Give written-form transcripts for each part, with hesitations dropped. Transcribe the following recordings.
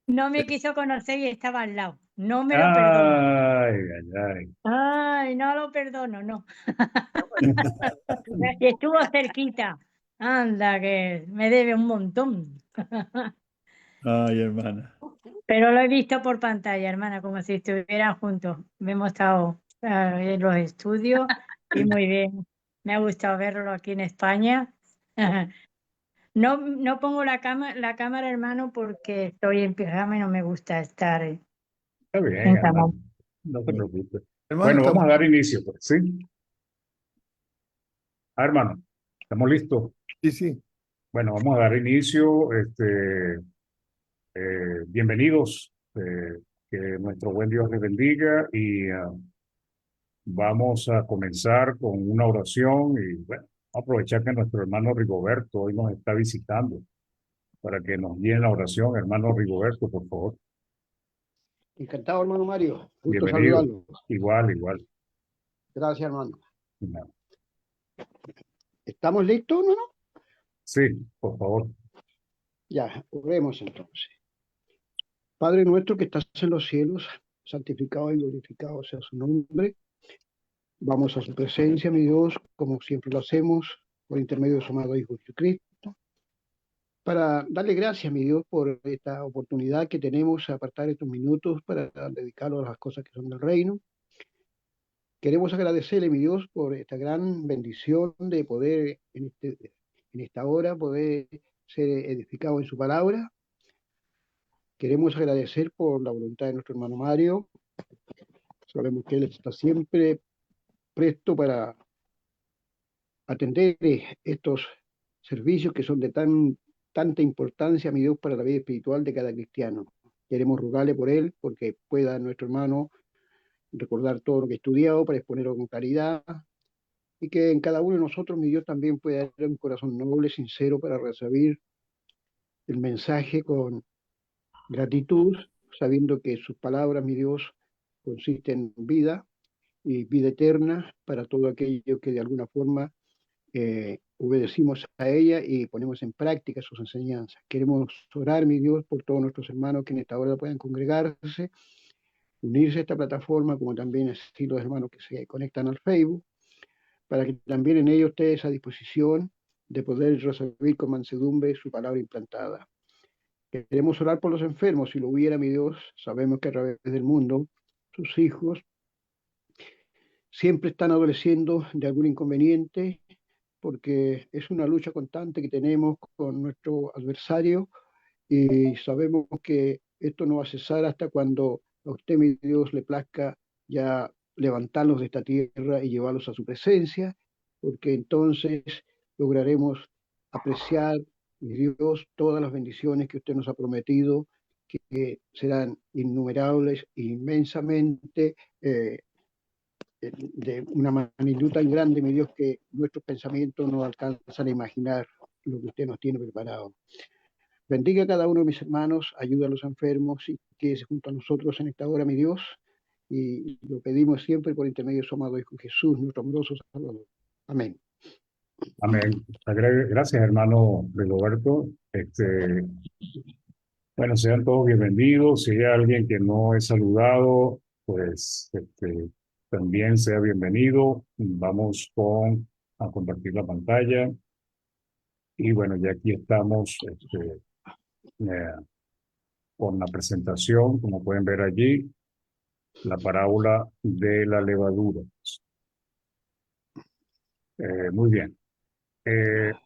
No me quiso conocer y estaba al lado. No me lo perdono. Ay, ay, ay. Ay, no lo perdono, no. Y estuvo cerquita. Anda, que me debe un montón. Ay, hermana. Pero lo he visto por pantalla, hermana, como si estuvieran juntos. Hemos estado en los estudios y muy bien. Me ha gustado verlo aquí en España. No, no pongo la cámara, hermano, porque estoy en pijama y no me gusta estar Está bien, en hermano. cámara. No te preocupes. Hermano, Bueno, estamos. vamos a dar inicio, pues, ¿sí? Hermano, ¿estamos listos? Sí, sí. Bueno, vamos a dar inicio. Bienvenidos. Que nuestro buen Dios les bendiga y vamos a comenzar con una oración y bueno, aprovechar que nuestro hermano Rigoberto hoy nos está visitando para que nos guíe en la oración. Hermano Rigoberto, por favor. Encantado, hermano Mario. Gusto Bienvenido. saludarlo. Igual, igual. Gracias, hermano. ¿Estamos listos, hermano? Sí, por favor. Ya, oremos entonces. Padre nuestro que estás en los cielos, santificado y glorificado sea su nombre. Vamos a su presencia, mi Dios, como siempre lo hacemos, por intermedio de su amado Hijo Jesucristo, para darle gracias, mi Dios, por esta oportunidad que tenemos de apartar estos minutos para dedicarlos a las cosas que son del reino. Queremos agradecerle, mi Dios, por esta gran bendición de poder en esta hora poder ser edificado en su palabra. Queremos agradecer por la voluntad de nuestro hermano Mario. Sabemos que él está siempre presto para atender estos servicios que son de tanta importancia, mi Dios, para la vida espiritual de cada cristiano. Queremos rogarle por él, porque pueda nuestro hermano recordar todo lo que ha estudiado para exponerlo con claridad, y que en cada uno de nosotros, mi Dios, también pueda tener un corazón noble, sincero, para recibir el mensaje con gratitud, sabiendo que sus palabras, mi Dios, consisten en vida y vida eterna para todo aquello que de alguna forma obedecimos a ella y ponemos en práctica sus enseñanzas. Queremos orar, mi Dios, por todos nuestros hermanos que en esta hora puedan congregarse, unirse a esta plataforma, como también así los hermanos que se conectan al Facebook, para que también en ellos esté esa disposición de poder recibir con mansedumbre su palabra implantada. Queremos orar por los enfermos, si lo hubiera, mi Dios, sabemos que a través del mundo sus hijos siempre están adoleciendo de algún inconveniente, porque es una lucha constante que tenemos con nuestro adversario y sabemos que esto no va a cesar hasta cuando a usted, mi Dios, le plazca ya levantarlos de esta tierra y llevarlos a su presencia, porque entonces lograremos apreciar, mi Dios, todas las bendiciones que usted nos ha prometido, que serán innumerables e inmensamente de una magnitud tan grande, mi Dios, que nuestros pensamientos no alcanzan a imaginar lo que usted nos tiene preparado. Bendiga a cada uno de mis hermanos, ayuda a los enfermos y quédese junto a nosotros en esta hora, mi Dios. Y lo pedimos siempre por intermedio de su amado Hijo Jesús, nuestro amoroso Salvador. Amén. Amén. Gracias, hermano Rigoberto. Bueno, sean todos bienvenidos. Si hay alguien que no es saludado, pues también sea bienvenido. Vamos a compartir la pantalla. Y bueno, ya aquí estamos eh, con la presentación, como pueden ver allí, la parábola de la levadura. Muy bien. Esta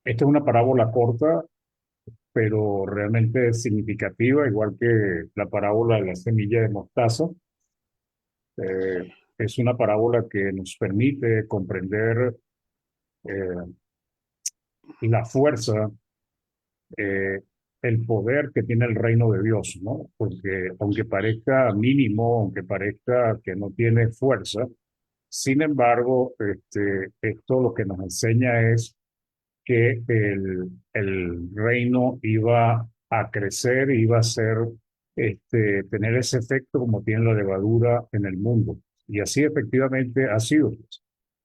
es una parábola corta, pero realmente significativa, igual que la parábola de la semilla de mostaza. Eh, es una parábola que nos permite comprender eh, la fuerza, eh, el poder que tiene el reino de Dios, ¿no? Porque aunque parezca mínimo, aunque parezca que no tiene fuerza, sin embargo, esto lo que nos enseña es que el reino iba a crecer, iba a ser, tener ese efecto como tiene la levadura en el mundo. Y así efectivamente ha sido.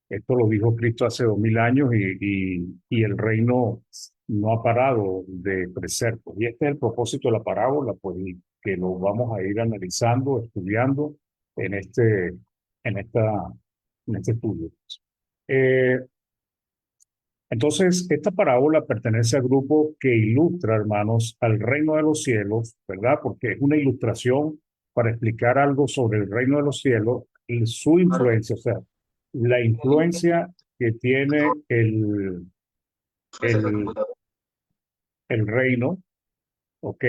Esto lo dijo Cristo hace 2000 años y el reino no ha parado de crecer, pues. Y este es el propósito de la parábola, pues, y que lo vamos a ir analizando, estudiando en en esta, en este estudio. Eh, entonces, esta parábola pertenece al grupo que ilustra, hermanos, al reino de los cielos, ¿verdad? Porque es una ilustración para explicar algo sobre el reino de los cielos y su influencia, o sea, la influencia que tiene el, el reino, ¿ok?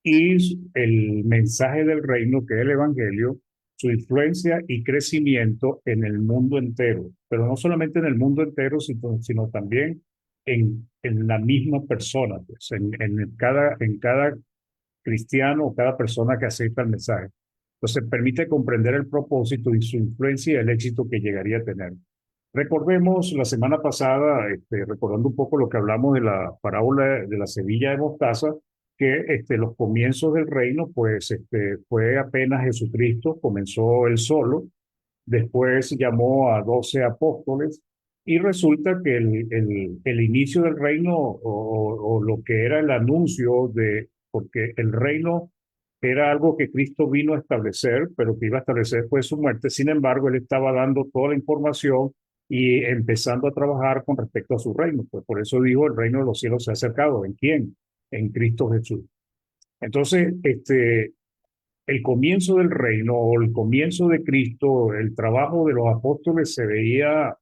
Y el mensaje del reino, que es el evangelio, su influencia y crecimiento en el mundo entero, pero no solamente en el mundo entero, sino también en la misma persona, pues, en cada cristiano o cada persona que acepta el mensaje. Entonces permite comprender el propósito y su influencia y el éxito que llegaría a tener. Recordemos la semana pasada, recordando un poco lo que hablamos de la parábola de la semilla de mostaza, que los comienzos del reino, pues fue apenas Jesucristo, comenzó él solo, después llamó a 12 apóstoles y resulta que el inicio del reino o lo que era el anuncio porque el reino era algo que Cristo vino a establecer, pero que iba a establecer después de su muerte. Sin embargo, él estaba dando toda la información y empezando a trabajar con respecto a su reino. Pues por eso dijo, el reino de los cielos se ha acercado. ¿En quién? En Cristo Jesús. Entonces, el comienzo del reino o el comienzo de Cristo, el trabajo de los apóstoles se veía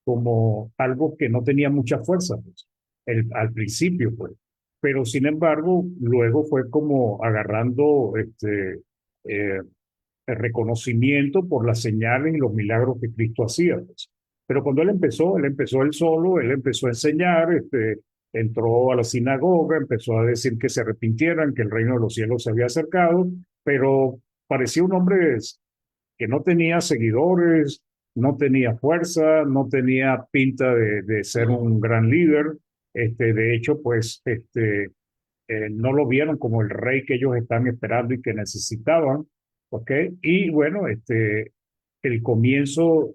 como algo que no tenía mucha fuerza, pues, al principio, pues. Pero sin embargo, luego fue como agarrando el reconocimiento por las señales y los milagros que Cristo hacía, pues. Pero cuando él empezó él solo, él empezó a enseñar, entró a la sinagoga, empezó a decir que se arrepintieran, que el reino de los cielos se había acercado, pero parecía un hombre que no tenía seguidores, no tenía fuerza, no tenía pinta de ser un gran líder. De hecho, pues no lo vieron como el rey que ellos están esperando y que necesitaban. ¿Ok? Y bueno, el comienzo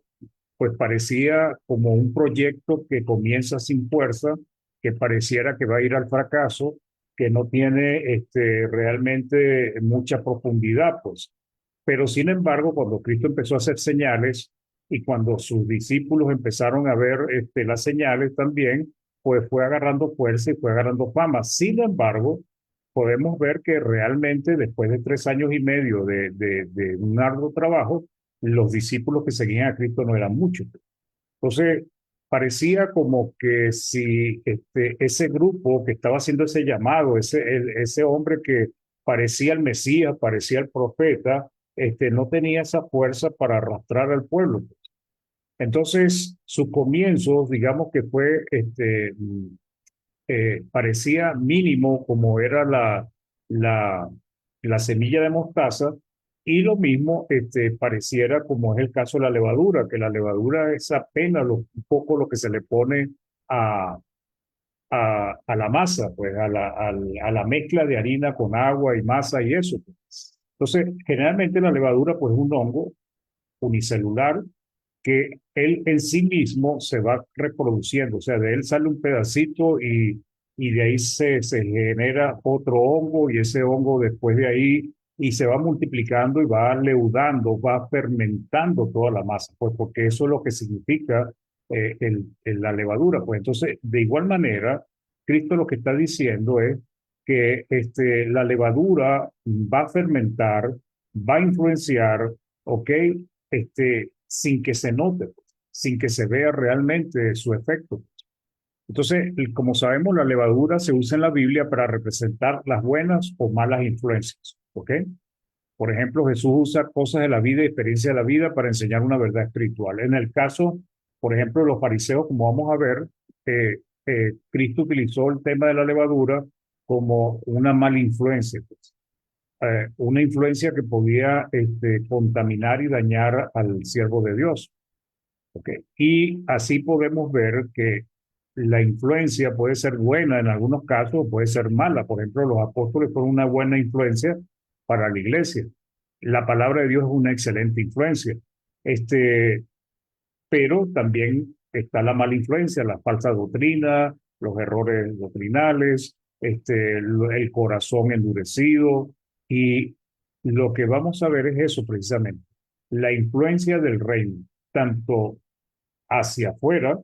pues parecía como un proyecto que comienza sin fuerza, que pareciera que va a ir al fracaso, que no tiene realmente mucha profundidad, pues. Pero sin embargo, cuando Cristo empezó a hacer señales y cuando sus discípulos empezaron a ver las señales también, pues fue agarrando fuerza y fue agarrando fama. Sin embargo, podemos ver que realmente después de 3 años y medio de un arduo trabajo, los discípulos que seguían a Cristo no eran muchos. Entonces, parecía como que si ese grupo que estaba haciendo ese llamado, ese hombre que parecía el Mesías, parecía el profeta, no tenía esa fuerza para arrastrar al pueblo. Entonces, su comienzo, digamos que fue, parecía mínimo como era la, la semilla de mostaza, y lo mismo pareciera como es el caso de la levadura, que la levadura es apenas un poco lo que se le pone a, a la masa, pues a la mezcla de harina con agua y masa y eso, pues. Entonces, generalmente la levadura pues es un hongo unicelular que él en sí mismo se va reproduciendo, o sea, de él sale un pedacito y de ahí se genera otro hongo y ese hongo después de ahí y se va multiplicando y va leudando, va fermentando toda la masa, pues porque eso es lo que significa la levadura. Pues entonces, de igual manera, Cristo lo que está diciendo es que la levadura va a fermentar, va a influenciar, ¿ok? Sin que se note, sin que se vea realmente su efecto. Entonces, como sabemos, la levadura se usa en la Biblia para representar las buenas o malas influencias, ¿ok? Por ejemplo, Jesús usa cosas de la vida y experiencia de la vida para enseñar una verdad espiritual. En el caso, por ejemplo, de los fariseos, como vamos a ver, Cristo utilizó el tema de la levadura como una mala influencia, pues. Una influencia que podía contaminar y dañar al siervo de Dios. ¿Okay? Y así podemos ver que la influencia puede ser buena en algunos casos o puede ser mala. Por ejemplo, los apóstoles fueron una buena influencia para la iglesia. La palabra de Dios es una excelente influencia. Pero también está la mala influencia, la falsa doctrina, los errores doctrinales, el corazón endurecido, y lo que vamos a ver es eso precisamente, la influencia del reino, tanto hacia afuera,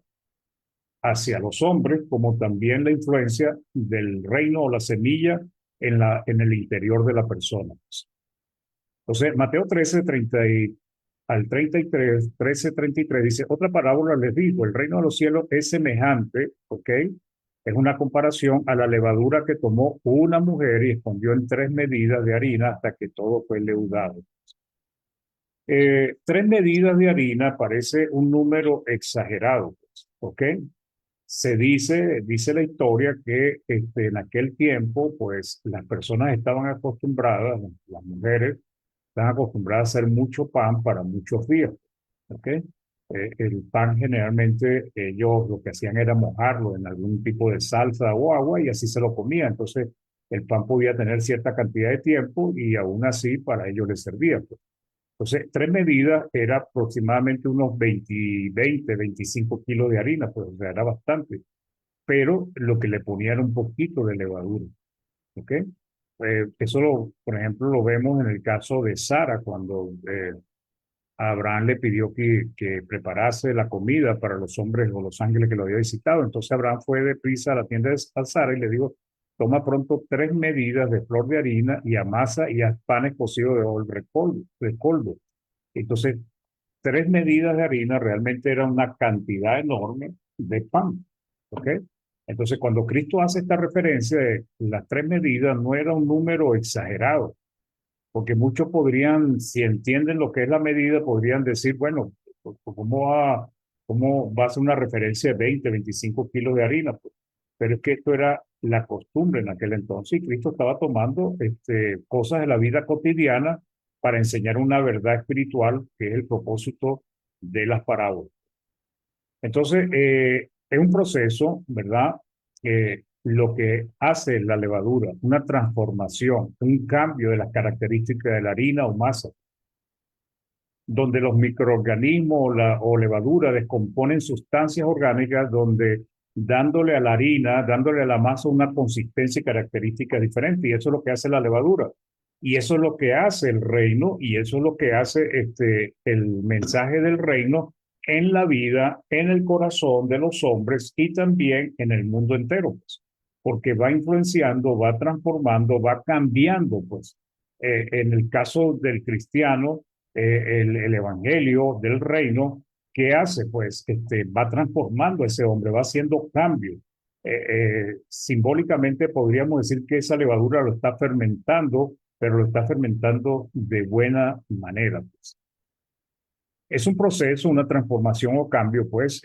hacia los hombres, como también la influencia del reino o la semilla en el interior de la persona. Entonces, Mateo 13, 30 al 33, 13, 33 dice, otra parábola les digo, el reino de los cielos es semejante, ¿ok? Es una comparación a la levadura que tomó una mujer y escondió en 3 medidas de harina hasta que todo fue leudado. 3 medidas de harina parece un número exagerado, ¿ok? Dice la historia que en aquel tiempo, pues las personas estaban acostumbradas, las mujeres, están acostumbradas a hacer mucho pan para muchos días, ¿ok? El pan generalmente ellos lo que hacían era mojarlo en algún tipo de salsa o agua y así se lo comían. Entonces el pan podía tener cierta cantidad de tiempo y aún así para ellos les servía, pues. Entonces, 3 medidas era aproximadamente unos 25 kilos de harina, pues o sea, era bastante. Pero lo que le ponía era un poquito de levadura, ¿ok? Por ejemplo, lo vemos en el caso de Sara, cuando Abraham le pidió que preparase la comida para los hombres o los ángeles que lo había visitado. Entonces Abraham fue deprisa a la tienda de Sara y le dijo, toma pronto 3 medidas de flor de harina y amasa y haz panes cocidos de coldo. Entonces, 3 medidas de harina realmente era una cantidad enorme de pan, ¿ok? Entonces, cuando Cristo hace esta referencia de las 3 medidas, no era un número exagerado, porque muchos podrían, si entienden lo que es la medida, podrían decir, bueno, cómo va a ser una referencia de 20, 25 kilos de harina? Pues, pero es que esto era la costumbre en aquel entonces y Cristo estaba tomando cosas de la vida cotidiana para enseñar una verdad espiritual que es el propósito de las parábolas. Entonces, es un proceso, ¿verdad? Lo que hace la levadura, una transformación, un cambio de las características de la harina o masa, donde los microorganismos o levadura descomponen sustancias orgánicas, donde dándole a la harina, dándole a la masa una consistencia y características diferentes, y eso es lo que hace la levadura. Y eso es lo que hace el reino, y eso es lo que hace el mensaje del reino en la vida, en el corazón de los hombres y también en el mundo entero, pues, porque va influenciando, va transformando, va cambiando, pues. En el caso del cristiano, el evangelio del reino, ¿qué hace? Pues va transformando a ese hombre, va haciendo cambios. Simbólicamente podríamos decir que esa levadura lo está fermentando, pero lo está fermentando de buena manera, pues. Es un proceso, una transformación o cambio, pues,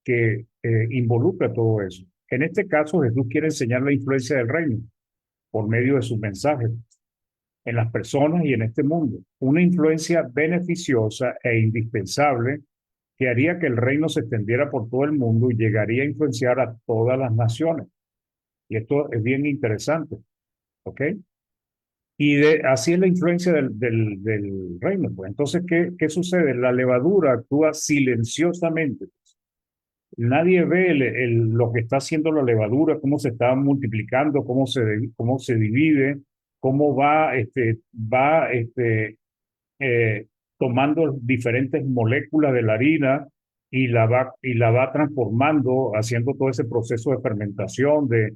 que involucra todo eso. En este caso, Jesús quiere enseñar la influencia del reino por medio de sus mensajes en las personas y en este mundo. Una influencia beneficiosa e indispensable que haría que el reino se extendiera por todo el mundo y llegaría a influenciar a todas las naciones. Y esto es bien interesante, ¿ok? Así es la influencia del reino. Pues. Entonces, ¿qué sucede? La levadura actúa silenciosamente. Nadie ve lo que está haciendo la levadura, cómo se está multiplicando, cómo se divide, cómo va tomando diferentes moléculas de la harina y la va transformando, haciendo todo ese proceso de fermentación, de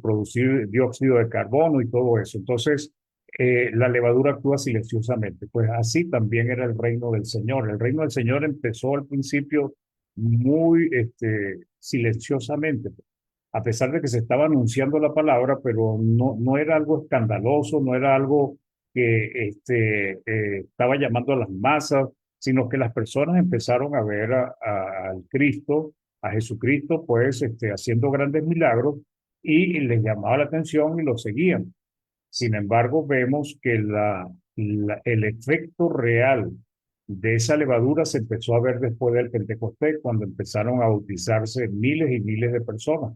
producir dióxido de carbono y todo eso. Entonces, la levadura actúa silenciosamente. Pues así también era el reino del Señor. El reino del Señor empezó al principio muy silenciosamente, a pesar de que se estaba anunciando la palabra, pero no era algo escandaloso, no era algo que estaba llamando a las masas, sino que las personas empezaron a ver al Cristo, a Jesucristo, pues haciendo grandes milagros y les llamaba la atención y lo seguían. Sin embargo, vemos que el efecto real de esa levadura se empezó a ver después del Pentecostés, cuando empezaron a bautizarse miles y miles de personas.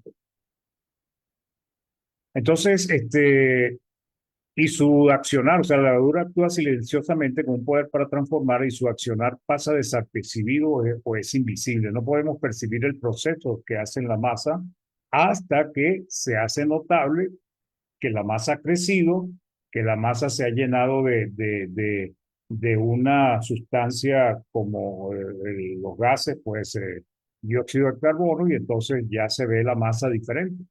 Entonces, Y su accionar, o sea, la levadura actúa silenciosamente con un poder para transformar y su accionar pasa desapercibido o es invisible. No podemos percibir el proceso que hace en la masa hasta que se hace notable que la masa ha crecido, que la masa se ha llenado de una sustancia como los gases, pues dióxido de carbono, y entonces ya se ve la masa diferente.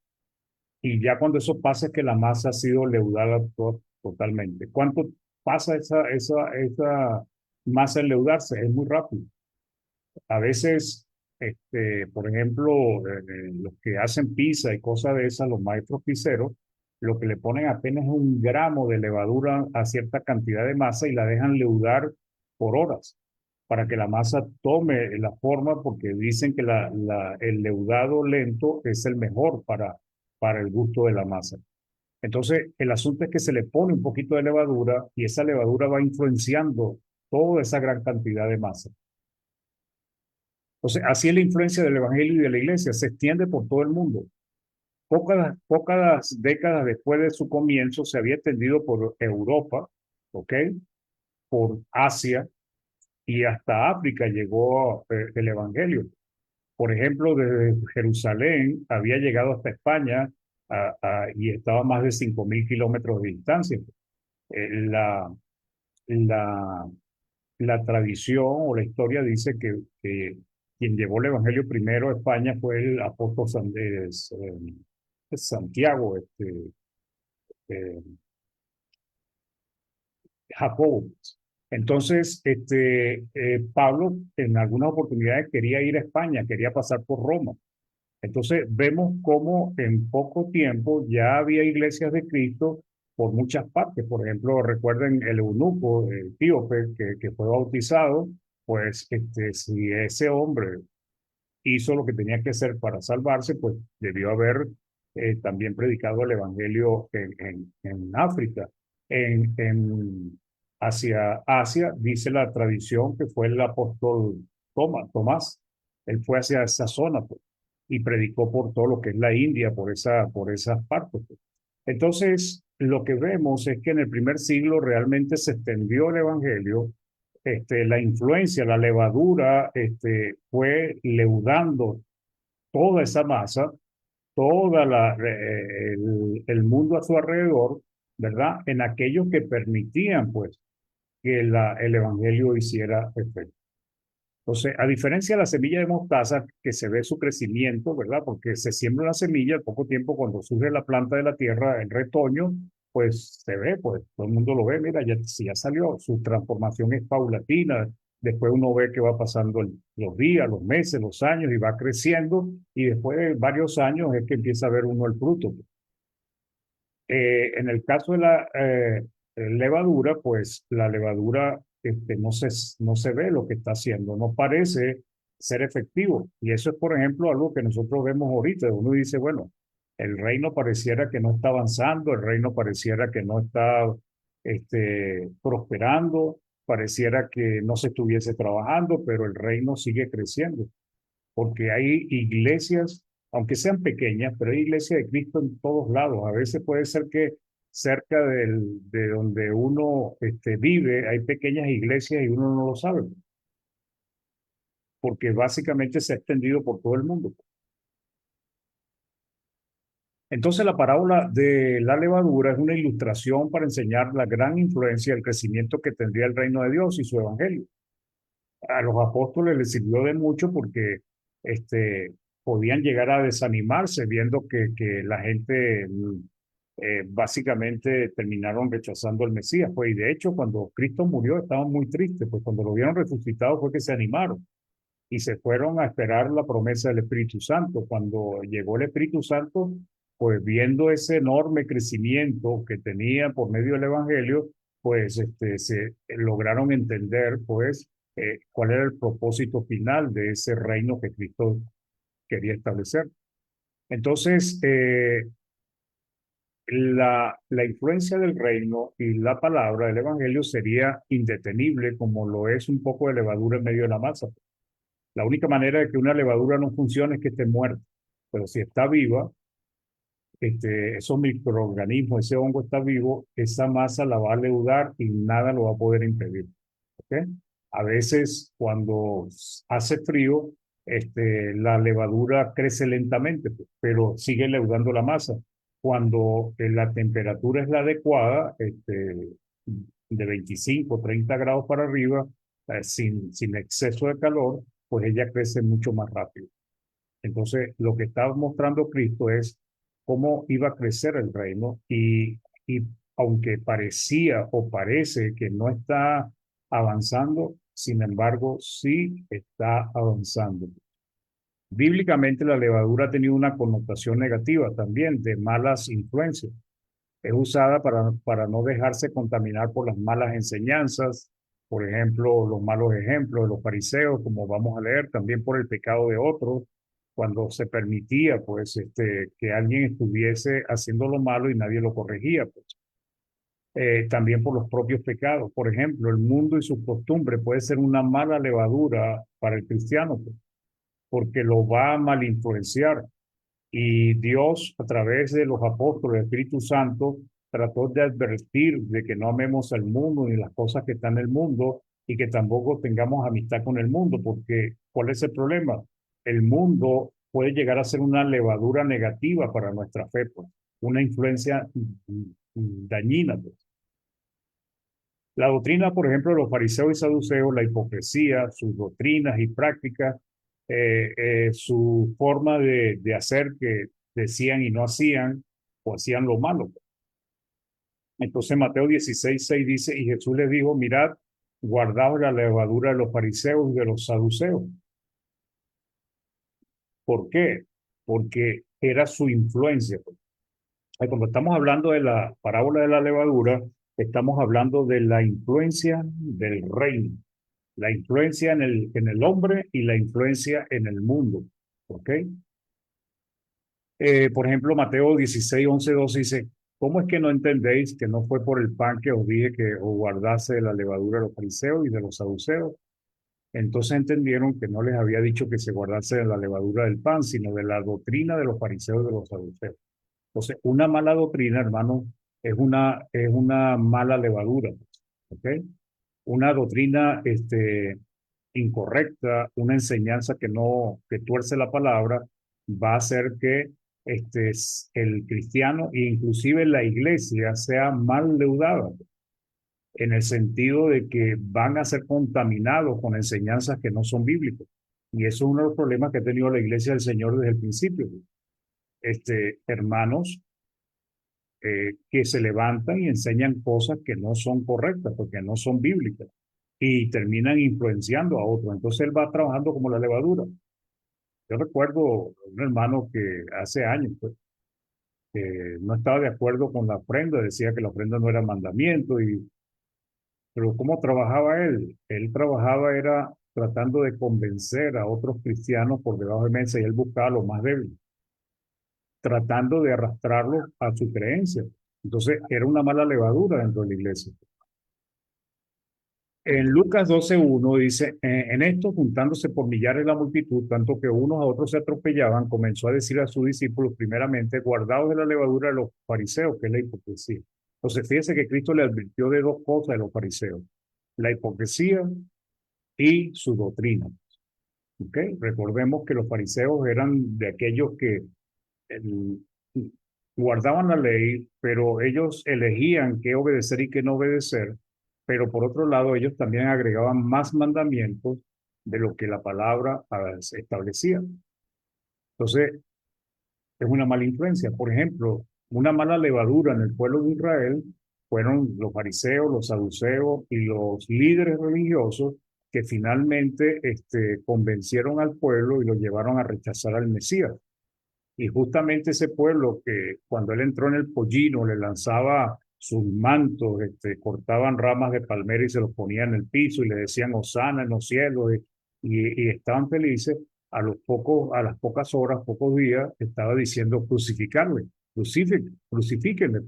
Y ya cuando eso pasa es que la masa ha sido leudada totalmente. ¿Cuánto pasa esa masa en leudarse? Es muy rápido. A veces, por ejemplo, los que hacen pizza y cosas de esas, los maestros pizzeros, lo que le ponen apenas es 1 gramo de levadura a cierta cantidad de masa y la dejan leudar por horas para que la masa tome la forma, porque dicen que el leudado lento es el mejor para el gusto de la masa. Entonces, el asunto es que se le pone un poquito de levadura y esa levadura va influenciando toda esa gran cantidad de masa. Entonces, así es la influencia del Evangelio y de la Iglesia, se extiende por todo el mundo. Pocas décadas después de su comienzo se había extendido por Europa, ¿ok? Por Asia y hasta África llegó el Evangelio. Por ejemplo, desde Jerusalén había llegado hasta España y estaba a más de 5.000 kilómetros de distancia. La, la, la tradición o la historia dice que quien llevó el Evangelio primero a España fue el apóstol Santiago, eh, Jacobo. Entonces, Pablo en algunas oportunidades quería ir a España, quería pasar por Roma. Entonces, vemos cómo en poco tiempo ya había iglesias de Cristo por muchas partes. Por ejemplo, recuerden el eunuco, el etíope, que fue bautizado, pues si ese hombre hizo lo que tenía que hacer para salvarse, pues debió haber también predicado el evangelio en África. Hacia Asia, dice la tradición que fue el apóstol Tomás. Él fue hacia esa zona, pues, y predicó por todo lo que es la India, por esas partes, pues. Entonces, lo que vemos es que en el primer siglo realmente se extendió el evangelio, la influencia, la levadura, fue leudando toda esa masa, el mundo a su alrededor, ¿verdad? En aquellos que permitían, pues, que el evangelio hiciera efecto. Entonces, a diferencia de la semilla de mostaza, que se ve su crecimiento, ¿verdad? Porque se siembra la semilla, al poco tiempo cuando surge la planta de la tierra, el retoño, pues se ve, pues todo el mundo lo ve, mira, si ya salió, su transformación es paulatina, después uno ve que va pasando los días, los meses, los años y va creciendo y después de varios años es que empieza a ver uno el fruto. En el caso de la levadura, pues la levadura no se ve lo que está haciendo, no parece ser efectivo. Y eso es, por ejemplo, algo que nosotros vemos ahorita. Uno dice, bueno, el reino pareciera que no está avanzando, el reino pareciera que no está prosperando, pareciera que no se estuviese trabajando, pero el reino sigue creciendo porque hay iglesias, aunque sean pequeñas, pero hay iglesias de Cristo en todos lados. A veces puede ser que cerca de donde uno vive hay pequeñas iglesias y uno no lo sabe, porque básicamente se ha extendido por todo el mundo. Entonces la parábola de la levadura es una ilustración para enseñar la gran influencia y el crecimiento que tendría el reino de Dios y su evangelio. A los apóstoles les sirvió de mucho porque este, podían llegar a desanimarse viendo que la gente básicamente terminaron rechazando al Mesías. Pues, y de hecho, cuando Cristo murió estaban muy tristes, pues cuando lo vieron resucitado fue que se animaron y se fueron a esperar la promesa del Espíritu Santo. Cuando llegó el Espíritu Santo, pues viendo ese enorme crecimiento que tenía por medio del Evangelio, pues se lograron entender, pues, cuál era el propósito final de ese reino que Cristo quería establecer. Entonces, la influencia del reino y la palabra del Evangelio sería indetenible, como lo es un poco de levadura en medio de la masa. La única manera de que una levadura no funcione es que esté muerta, pero si está viva, esos microorganismos, ese hongo está vivo, esa masa la va a leudar y nada lo va a poder impedir. ¿Ok? A veces cuando hace frío, la levadura crece lentamente, pues, pero sigue leudando la masa. Cuando la temperatura es la adecuada, de 25, 30 grados para arriba, sin exceso de calor, pues ella crece mucho más rápido. Entonces, lo que está mostrando Cristo es cómo iba a crecer el reino y aunque parecía o parece que no está avanzando, sin embargo, sí está avanzando. Bíblicamente, la levadura ha tenido una connotación negativa también, de malas influencias. Es usada para no dejarse contaminar por las malas enseñanzas, por ejemplo, los malos ejemplos de los fariseos, como vamos a leer, también por el pecado de otros, cuando se permitía, pues, que alguien estuviese haciendo lo malo y nadie lo corregía, pues. También por los propios pecados. Por ejemplo, el mundo y sus costumbres puede ser una mala levadura para el cristiano, pues, porque lo va a mal influenciar. Y Dios, a través de los apóstoles, el Espíritu Santo, trató de advertir de que no amemos al mundo ni las cosas que están en el mundo y que tampoco tengamos amistad con el mundo, porque ¿cuál es el problema? El mundo puede llegar a ser una levadura negativa para nuestra fe, pues, una influencia dañina, pues. La doctrina, por ejemplo, de los fariseos y saduceos, la hipocresía, sus doctrinas y prácticas, su forma de hacer que decían y no hacían, o hacían lo malo. Entonces Mateo 16:6 dice, y Jesús les dijo, mirad, guardaos la levadura de los fariseos y de los saduceos. ¿Por qué? Porque era su influencia. Cuando estamos hablando de la parábola de la levadura, estamos hablando de la influencia del reino, la influencia en el hombre y la influencia en el mundo. ¿Ok? Por ejemplo, Mateo 16:11, 12 dice, ¿cómo es que no entendéis que no fue por el pan que os dije que os guardase de la levadura de los fariseos y de los saduceos? Entonces entendieron que no les había dicho que se guardase de la levadura del pan, sino de la doctrina de los fariseos y de los saduceos. Entonces, una mala doctrina, hermano, es una mala levadura, ¿ok? Una doctrina incorrecta, una enseñanza que no, que tuerce la palabra, va a hacer que el cristiano e inclusive la iglesia sea mal leudada, en el sentido de que van a ser contaminados con enseñanzas que no son bíblicas. Y eso es uno de los problemas que ha tenido la iglesia del Señor desde el principio. Hermanos que se levantan y enseñan cosas que no son correctas, porque no son bíblicas, y terminan influenciando a otros. Entonces él va trabajando como la levadura. Yo recuerdo un hermano que hace años, pues, no estaba de acuerdo con la ofrenda, decía que la ofrenda no era mandamiento, pero ¿cómo trabajaba él? Él trabajaba era tratando de convencer a otros cristianos por debajo de mesa y él buscaba lo más débil, tratando de arrastrarlos a su creencia. Entonces era una mala levadura dentro de la iglesia. En Lucas 12:1 dice, en esto, juntándose por millares la multitud, tanto que unos a otros se atropellaban, comenzó a decir a sus discípulos, primeramente, guardaos de la levadura de los fariseos, que es la hipocresía. Entonces, fíjese que Cristo le advirtió de dos cosas a los fariseos, la hipocresía y su doctrina. ¿Okay? Recordemos que los fariseos eran de aquellos que el, guardaban la ley, pero ellos elegían qué obedecer y qué no obedecer, pero por otro lado ellos también agregaban más mandamientos de lo que la palabra establecía. Entonces, es una mala influencia. Por ejemplo, una mala levadura en el pueblo de Israel fueron los fariseos, los saduceos y los líderes religiosos que finalmente convencieron al pueblo y lo llevaron a rechazar al Mesías. Y justamente ese pueblo que cuando él entró en el pollino le lanzaba sus mantos, cortaban ramas de palmera y se los ponían en el piso y le decían Hosana en los cielos y estaban felices, a las pocas horas, pocos días, estaba diciendo crucificarle, crucifíquenle,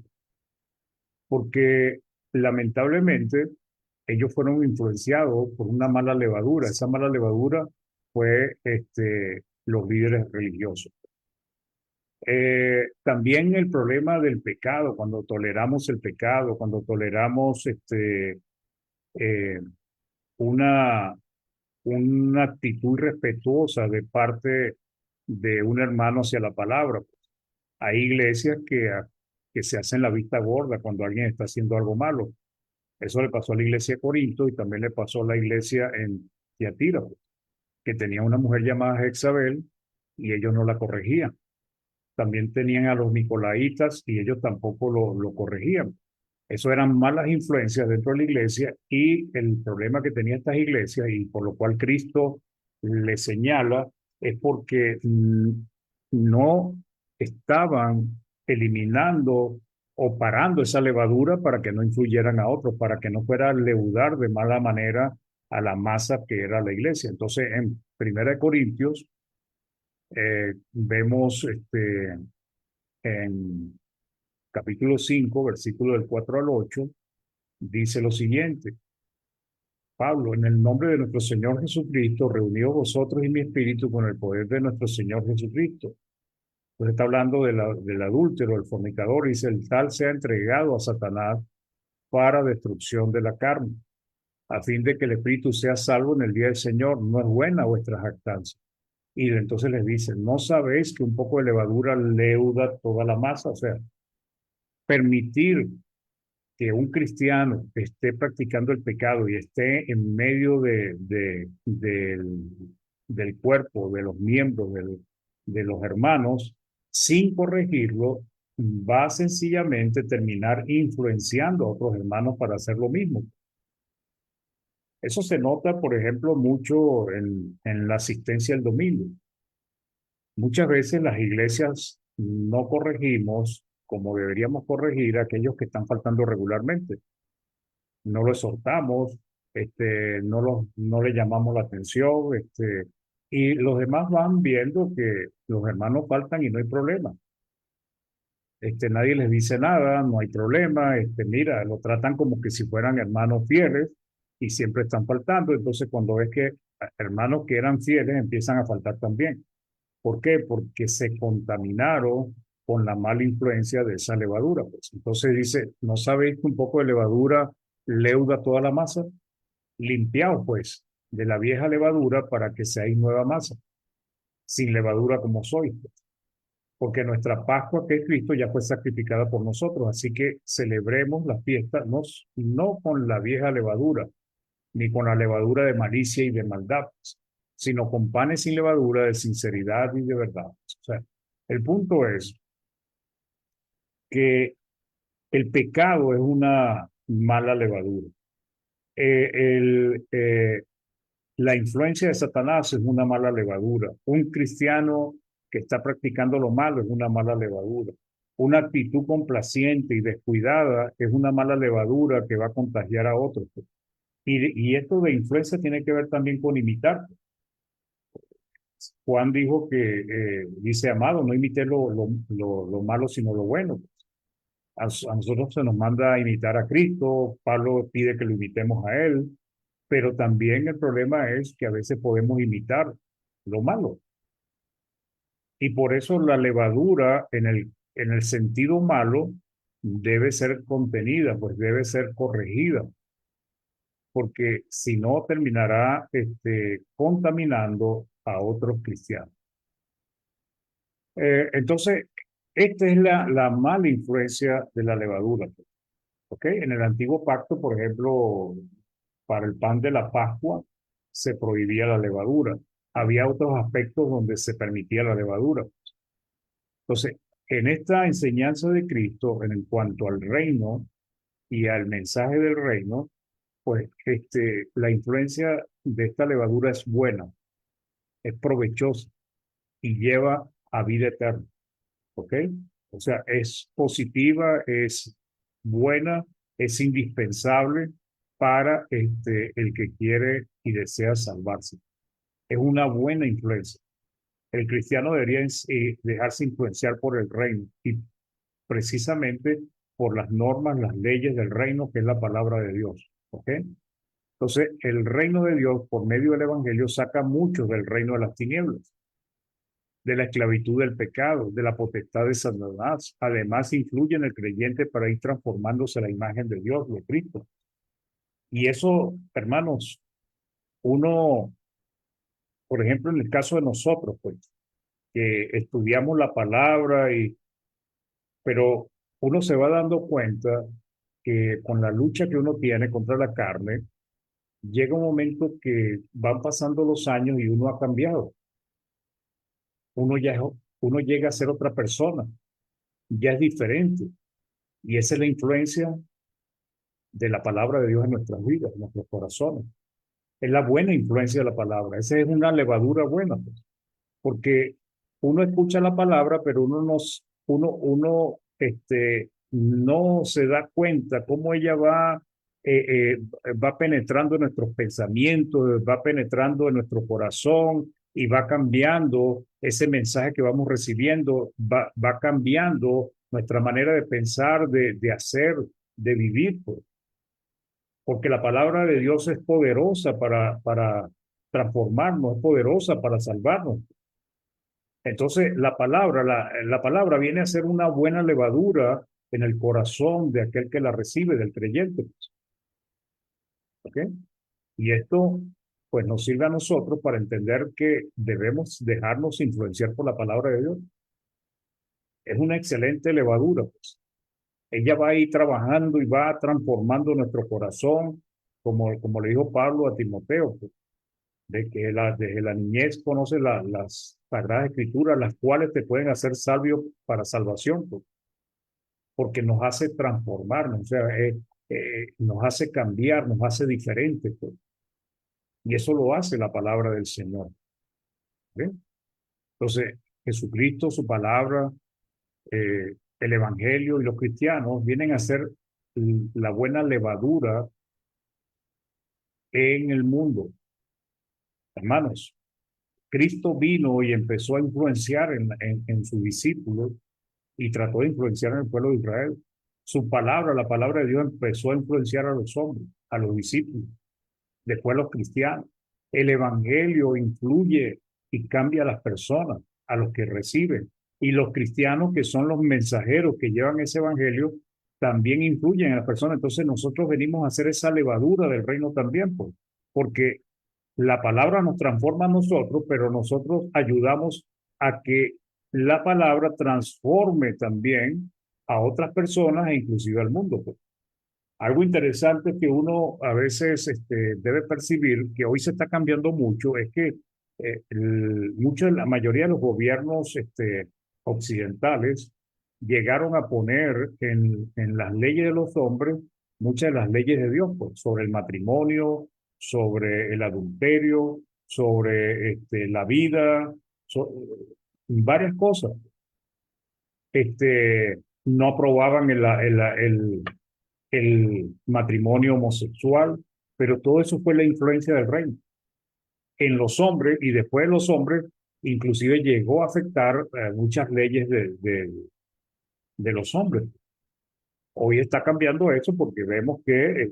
porque lamentablemente ellos fueron influenciados por una mala levadura. Esa mala levadura fue los líderes religiosos. También el problema del pecado, cuando toleramos el pecado, cuando toleramos eh, una, una actitud respetuosa de parte de un hermano hacia la palabra. Hay iglesias que se hacen la vista gorda cuando alguien está haciendo algo malo. Eso le pasó a la iglesia de Corinto y también le pasó a la iglesia en Tiatira, que tenía una mujer llamada Jezabel y ellos no la corregían. También tenían a los nicolaitas y ellos tampoco lo corregían. Eso eran malas influencias dentro de la iglesia y el problema que tenía estas iglesias y por lo cual Cristo le señala es porque no estaban eliminando o parando esa levadura para que no influyeran a otros, para que no fuera a leudar de mala manera a la masa que era la iglesia. Entonces, en Primera de Corintios, vemos en capítulo 5 versículo del 4 al 8 dice lo siguiente: Pablo, en el nombre de nuestro Señor Jesucristo, reunió vosotros y mi espíritu con el poder de nuestro Señor Jesucristo. Entonces está hablando del adúltero, el fornicador, y dice: el tal sea entregado a Satanás para destrucción de la carne, a fin de que el espíritu sea salvo en el día del Señor. No es buena vuestra jactancia. Y entonces les dice: ¿no sabéis que un poco de levadura leuda toda la masa? O sea, permitir que un cristiano esté practicando el pecado y esté en medio del cuerpo, de los miembros, de los hermanos, sin corregirlo, va sencillamente terminar influenciando a otros hermanos para hacer lo mismo. Eso se nota, por ejemplo, mucho en la asistencia al domingo. Muchas veces las iglesias no corregimos como deberíamos corregir a aquellos que están faltando regularmente. No lo exhortamos, no le llamamos la atención, y los demás van viendo que los hermanos faltan y no hay problema. Nadie les dice nada, no hay problema, mira, lo tratan como que si fueran hermanos fieles y siempre están faltando. Entonces, cuando ves que hermanos que eran fieles empiezan a faltar también. ¿Por qué? Porque se contaminaron con la mala influencia de esa levadura. Pues. Entonces dice: ¿no sabéis que un poco de levadura leuda toda la masa? Limpiaos, pues, de la vieja levadura para que seáis nueva masa, sin levadura como sois. Pues. Porque nuestra Pascua, que es Cristo, ya fue sacrificada por nosotros. Así que celebremos la fiesta no con la vieja levadura, ni con la levadura de malicia y de maldad, sino con panes sin levadura de sinceridad y de verdad. O sea, el punto es que el pecado es una mala levadura. Eh, el, eh, la influencia de Satanás es una mala levadura. Un cristiano que está practicando lo malo es una mala levadura. Una actitud complaciente y descuidada es una mala levadura que va a contagiar a otros. Y esto de influencia tiene que ver también con imitar. Juan dijo que, dice: amado, no imité lo malo, sino lo bueno. A nosotros se nos manda a imitar a Cristo, Pablo pide que lo imitemos a él, pero también el problema es que a veces podemos imitar lo malo. Y por eso la levadura en el sentido malo debe ser contenida, pues debe ser corregida, porque si no terminará contaminando a otros cristianos. Entonces, esta es la mala influencia de la levadura. ¿Ok? En el antiguo pacto, por ejemplo, para el pan de la Pascua se prohibía la levadura. Había otros aspectos donde se permitía la levadura. Entonces, en esta enseñanza de Cristo, en cuanto al reino y al mensaje del reino, pues la influencia de esta levadura es buena, es provechosa y lleva a vida eterna. ¿Ok? O sea, es positiva, es buena, es indispensable para el que quiere y desea salvarse. Es una buena influencia. El cristiano debería dejarse influenciar por el reino y precisamente por las normas, las leyes del reino, que es la palabra de Dios. ¿Ok? Entonces, el reino de Dios, por medio del Evangelio, saca mucho del reino de las tinieblas. de la esclavitud del pecado, de la potestad de Satanás. Además, influye en el creyente para ir transformándose a la imagen de Dios, de Cristo. Y eso, hermanos, uno, por ejemplo, en el caso de nosotros, pues, que estudiamos la palabra pero uno se va dando cuenta que con la lucha que uno tiene contra la carne, llega un momento que van pasando los años y uno ha cambiado. Uno ya uno llega a ser otra persona, ya es diferente. Y esa es la influencia de la palabra de Dios en nuestras vidas, en nuestros corazones. Es la buena influencia de la palabra. Esa es una levadura buena, pues, porque uno escucha la palabra, pero no se da cuenta cómo ella va penetrando en nuestros pensamientos, va penetrando en nuestro corazón y va cambiando ese mensaje que vamos recibiendo, va cambiando nuestra manera de pensar, de hacer, de vivir, pues. Porque la palabra de Dios es poderosa para transformarnos, es poderosa para salvarnos. Entonces, la palabra viene a ser una buena levadura en el corazón de aquel que la recibe, del creyente. ¿Ok? Y esto, pues, nos sirve a nosotros para entender que debemos dejarnos influenciar por la palabra de Dios. Es una excelente levadura, pues. Ella va a ir trabajando y va transformando nuestro corazón, como le dijo Pablo a Timoteo, pues, de que desde la niñez conoce las sagradas escrituras, las cuales te pueden hacer sabio para salvación, pues, porque nos hace transformarnos, o sea, nos hace cambiar, nos hace diferentes, pues, y eso lo hace la palabra del Señor. ¿Ve? Entonces, Jesucristo, su palabra, el Evangelio y los cristianos vienen a ser la buena levadura en el mundo. Hermanos, Cristo vino y empezó a influenciar en sus discípulos y trató de influenciar en el pueblo de Israel. Su palabra, la palabra de Dios, empezó a influenciar a los hombres, a los discípulos, después a los cristianos. El evangelio influye y cambia a las personas, a los que reciben. Y los cristianos, que son los mensajeros que llevan ese evangelio, también influyen en las personas. Entonces nosotros venimos a hacer esa levadura del reino también, pues, porque la palabra nos transforma a nosotros, pero nosotros ayudamos a que la palabra transforme también a otras personas e inclusive al mundo, pues. Algo interesante que uno a veces debe percibir, que hoy se está cambiando mucho, es que la mayoría de los gobiernos occidentales llegaron a poner en las leyes de los hombres muchas de las leyes de Dios, pues, sobre el matrimonio, sobre el adulterio, sobre la vida, varias cosas. No aprobaban el matrimonio homosexual, pero todo eso fue la influencia del reino en los hombres, y después de los hombres inclusive llegó a afectar muchas leyes de los hombres. Hoy está cambiando eso porque vemos que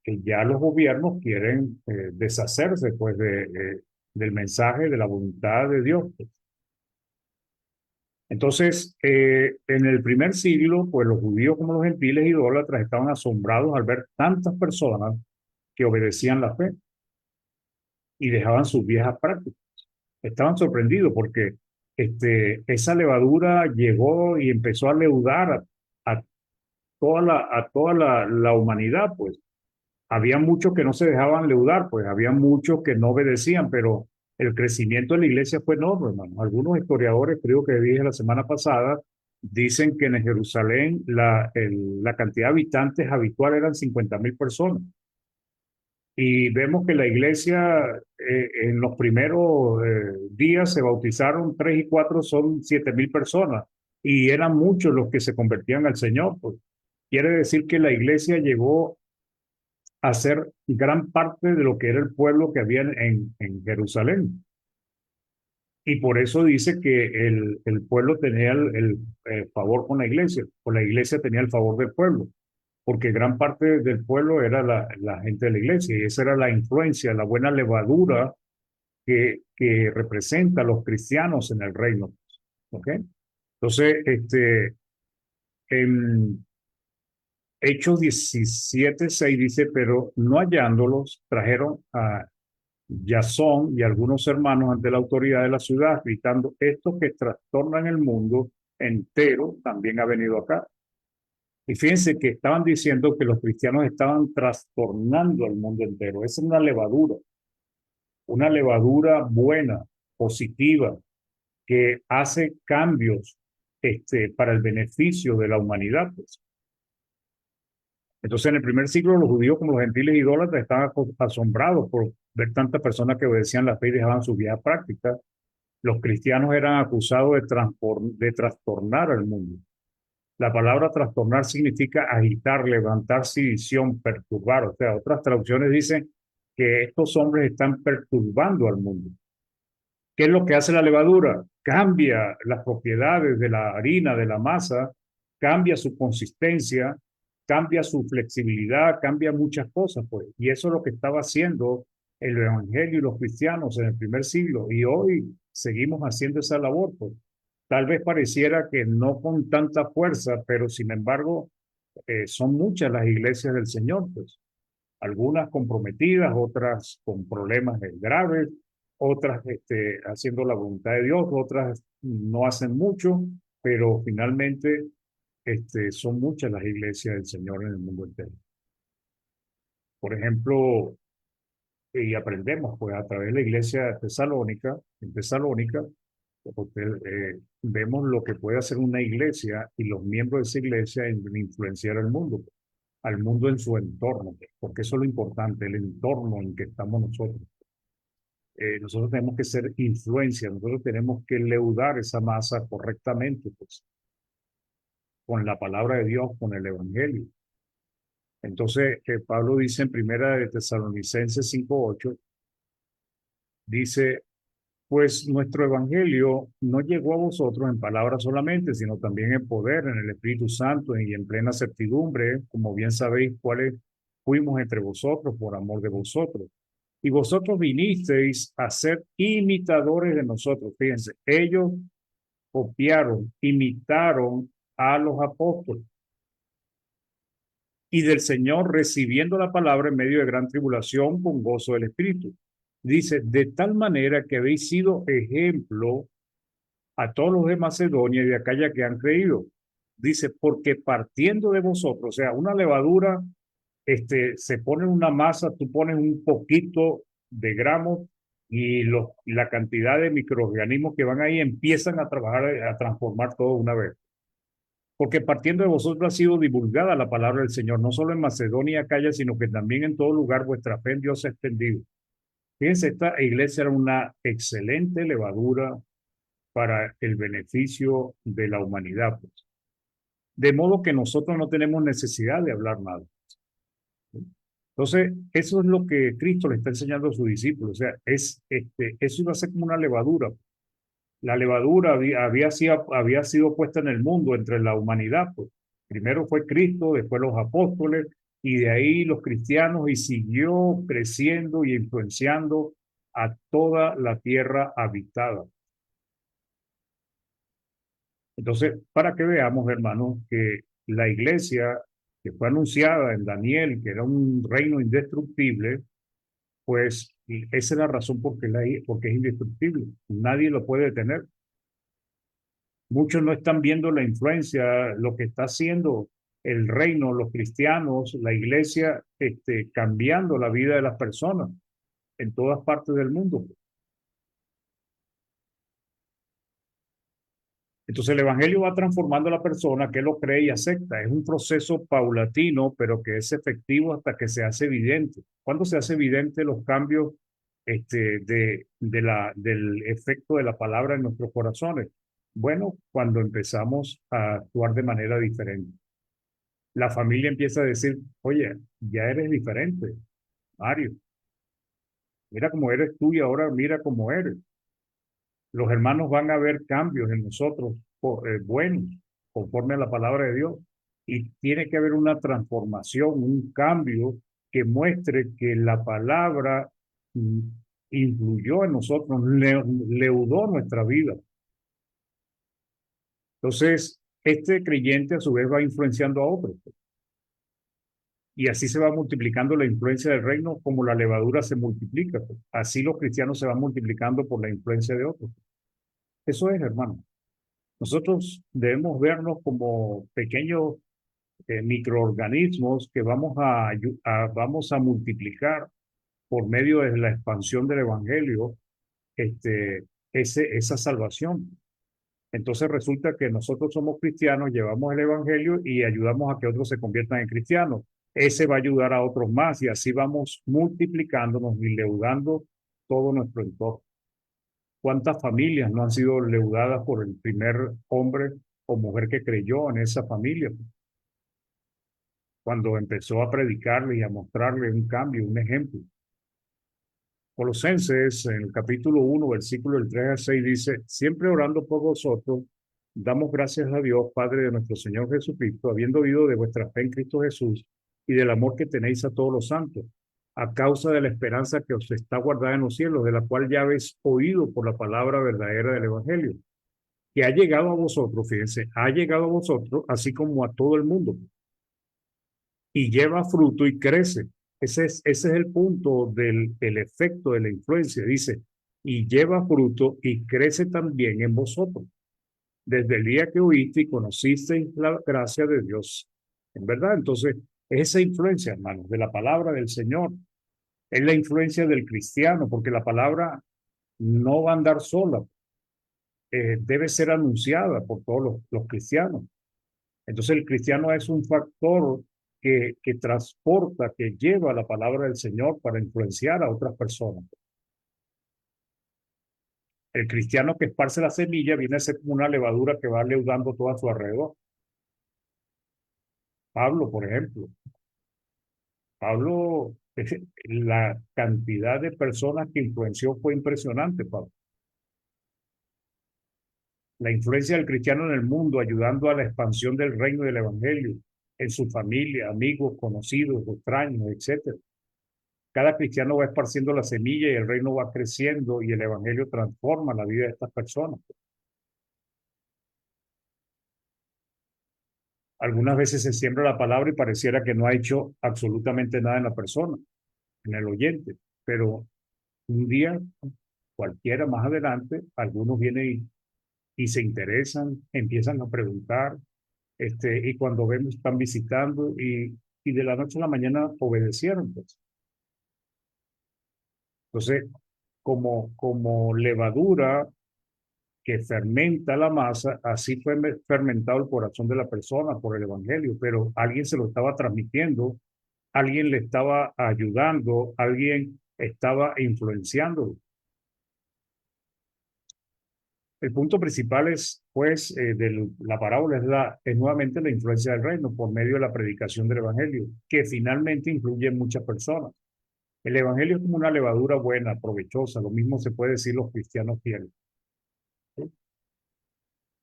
ya los gobiernos quieren deshacerse, pues, del mensaje de la voluntad de Dios. Entonces, en el primer siglo, pues los judíos como los gentiles idólatras estaban asombrados al ver tantas personas que obedecían la fe y dejaban sus viejas prácticas. Estaban sorprendidos porque esa levadura llegó y empezó a leudar a toda la humanidad, pues. Había muchos que no se dejaban leudar, pues había muchos que no obedecían, pero el crecimiento de la iglesia fue enorme, hermano. Algunos historiadores, creo que dije la semana pasada, dicen que en Jerusalén la cantidad de habitantes habitual eran 50.000 personas. Y vemos que la iglesia en los primeros días se bautizaron 3 y 4, son 7.000 personas. Y eran muchos los que se convertían al Señor, pues. Quiere decir que la iglesia llegó a ser gran parte de lo que era el pueblo que había en Jerusalén. Y por eso dice que el pueblo tenía el favor con la iglesia, o la iglesia tenía el favor del pueblo, porque gran parte del pueblo era la gente de la iglesia, y esa era la influencia, la buena levadura que representa a los cristianos en el reino. ¿Ok? Entonces, en Hechos 17:6 dice, pero no hallándolos, trajeron a Jasón y algunos hermanos ante la autoridad de la ciudad, gritando, estos que trastornan el mundo entero también ha venido acá. Y fíjense que estaban diciendo que los cristianos estaban trastornando el mundo entero. Esa es una levadura buena, positiva, que hace cambios para el beneficio de la humanidad. Pues. Entonces, en el primer siglo, los judíos como los gentiles idólatras estaban asombrados por ver tantas personas que obedecían la fe y dejaban sus vidas prácticas. Los cristianos eran acusados de trastornar al mundo. La palabra trastornar significa agitar, levantar sedición, perturbar. O sea, otras traducciones dicen que estos hombres están perturbando al mundo. ¿Qué es lo que hace la levadura? Cambia las propiedades de la harina, de la masa, cambia su consistencia, cambia su flexibilidad, cambia muchas cosas, pues. Y eso es lo que estaba haciendo el evangelio y los cristianos en el primer siglo. Y hoy seguimos haciendo esa labor, pues. Tal vez pareciera que no con tanta fuerza, pero sin embargo, son muchas las iglesias del Señor, pues. Algunas comprometidas, otras con problemas graves, otras haciendo la voluntad de Dios, otras no hacen mucho, pero finalmente son muchas las iglesias del Señor en el mundo entero. Por ejemplo, y aprendemos pues a través de la iglesia tesalónica, en Tesalónica, porque, vemos lo que puede hacer una iglesia y los miembros de esa iglesia en influenciar al mundo en su entorno, porque eso es lo importante, el entorno en que estamos nosotros. Nosotros tenemos que ser influencia, nosotros tenemos que leudar esa masa correctamente, pues, con la palabra de Dios, con el evangelio. Entonces, Pablo dice en Primera de Tesalonicenses 5:8, dice, pues nuestro evangelio no llegó a vosotros en palabras solamente, sino también en poder, en el Espíritu Santo y en plena certidumbre, como bien sabéis cuáles fuimos entre vosotros por amor de vosotros. Y vosotros vinisteis a ser imitadores de nosotros. Fíjense, ellos copiaron, imitaron a los apóstoles y del Señor recibiendo la palabra en medio de gran tribulación con gozo del Espíritu. Dice, de tal manera que habéis sido ejemplo a todos los de Macedonia y de Acaya que han creído. Dice, porque partiendo de vosotros, o sea, una levadura, se pone en una masa, tú pones un poquito de gramos y la cantidad de microorganismos que van ahí empiezan a trabajar, a transformar todo una vez. Porque partiendo de vosotros ha sido divulgada la palabra del Señor, no solo en Macedonia y Acaya, sino que también en todo lugar vuestra fe en Dios se ha extendido. Fíjense, esta iglesia era una excelente levadura para el beneficio de la humanidad. Pues. De modo que nosotros no tenemos necesidad de hablar nada. Entonces, eso es lo que Cristo le está enseñando a sus discípulos. O sea, eso iba a ser como una levadura. La levadura había sido puesta en el mundo entre la humanidad. Pues. Primero fue Cristo, después los apóstoles, y de ahí los cristianos, y siguió creciendo y influenciando a toda la tierra habitada. Entonces, para que veamos, hermanos, que la iglesia que fue anunciada en Daniel, que era un reino indestructible, pues esa es la razón porque es indestructible. Nadie lo puede detener. Muchos no están viendo la influencia, lo que está haciendo el reino, los cristianos, la iglesia, cambiando la vida de las personas en todas partes del mundo. Entonces el evangelio va transformando a la persona que lo cree y acepta. Es un proceso paulatino, pero que es efectivo hasta que se hace evidente. ¿Cuándo se hace evidente los cambios del efecto de la palabra en nuestros corazones? Bueno, cuando empezamos a actuar de manera diferente. La familia empieza a decir, oye, ya eres diferente, Mario. Mira cómo eres tú y ahora mira cómo eres. Los hermanos van a ver cambios en nosotros buenos, conforme a la palabra de Dios. Y tiene que haber una transformación, un cambio que muestre que la palabra influyó en nosotros, leudó nuestra vida. Entonces, este creyente a su vez va influenciando a otros. Y así se va multiplicando la influencia del reino como la levadura se multiplica. Así los cristianos se van multiplicando por la influencia de otros. Eso es, hermano. Nosotros debemos vernos como pequeños microorganismos que vamos a multiplicar por medio de la expansión del evangelio esa salvación. Entonces resulta que nosotros somos cristianos, llevamos el evangelio y ayudamos a que otros se conviertan en cristianos. Ese va a ayudar a otros más y así vamos multiplicándonos y leudando todo nuestro entorno. ¿Cuántas familias no han sido leudadas por el primer hombre o mujer que creyó en esa familia? Cuando empezó a predicarle y a mostrarle un cambio, un ejemplo. Colosenses, en el capítulo 1, versículo del 3 al 6, dice: siempre orando por vosotros, damos gracias a Dios, Padre de nuestro Señor Jesucristo, habiendo oído de vuestra fe en Cristo Jesús y del amor que tenéis a todos los santos, a causa de la esperanza que os está guardada en los cielos, de la cual ya habéis oído por la palabra verdadera del Evangelio, que ha llegado a vosotros, fíjense, ha llegado a vosotros, así como a todo el mundo, y lleva fruto y crece. Ese es el punto del efecto de la influencia. Dice, y lleva fruto y crece también en vosotros, desde el día que oíste y conocisteis la gracia de Dios. En verdad, entonces, esa influencia, hermanos, de la palabra del Señor, es la influencia del cristiano, porque la palabra no va a andar sola, debe ser anunciada por todos los cristianos. Entonces el cristiano es un factor que transporta, que lleva la palabra del Señor para influenciar a otras personas. El cristiano que esparce la semilla viene a ser como una levadura que va leudando todo a su alrededor. Pablo, por ejemplo. Pablo, la cantidad de personas que influenció fue impresionante, Pablo. La influencia del cristiano en el mundo, ayudando a la expansión del reino del evangelio, en su familia, amigos, conocidos, extraños, etc. Cada cristiano va esparciendo la semilla y el reino va creciendo y el evangelio transforma la vida de estas personas. Algunas veces se siembra la palabra y pareciera que no ha hecho absolutamente nada en la persona, en el oyente, pero un día, cualquiera más adelante, algunos vienen y se interesan, empiezan a preguntar, y cuando vemos están visitando y de la noche a la mañana obedecieron, pues. Entonces, como levadura que fermenta la masa, así fue fermentado el corazón de la persona por el evangelio, pero alguien se lo estaba transmitiendo, alguien le estaba ayudando, alguien estaba influenciándolo. El punto principal es, pues, de la parábola es nuevamente la influencia del reino por medio de la predicación del evangelio, que finalmente influye en muchas personas. El evangelio es como una levadura buena, provechosa, lo mismo se puede decir los cristianos fieles. ¿Sí?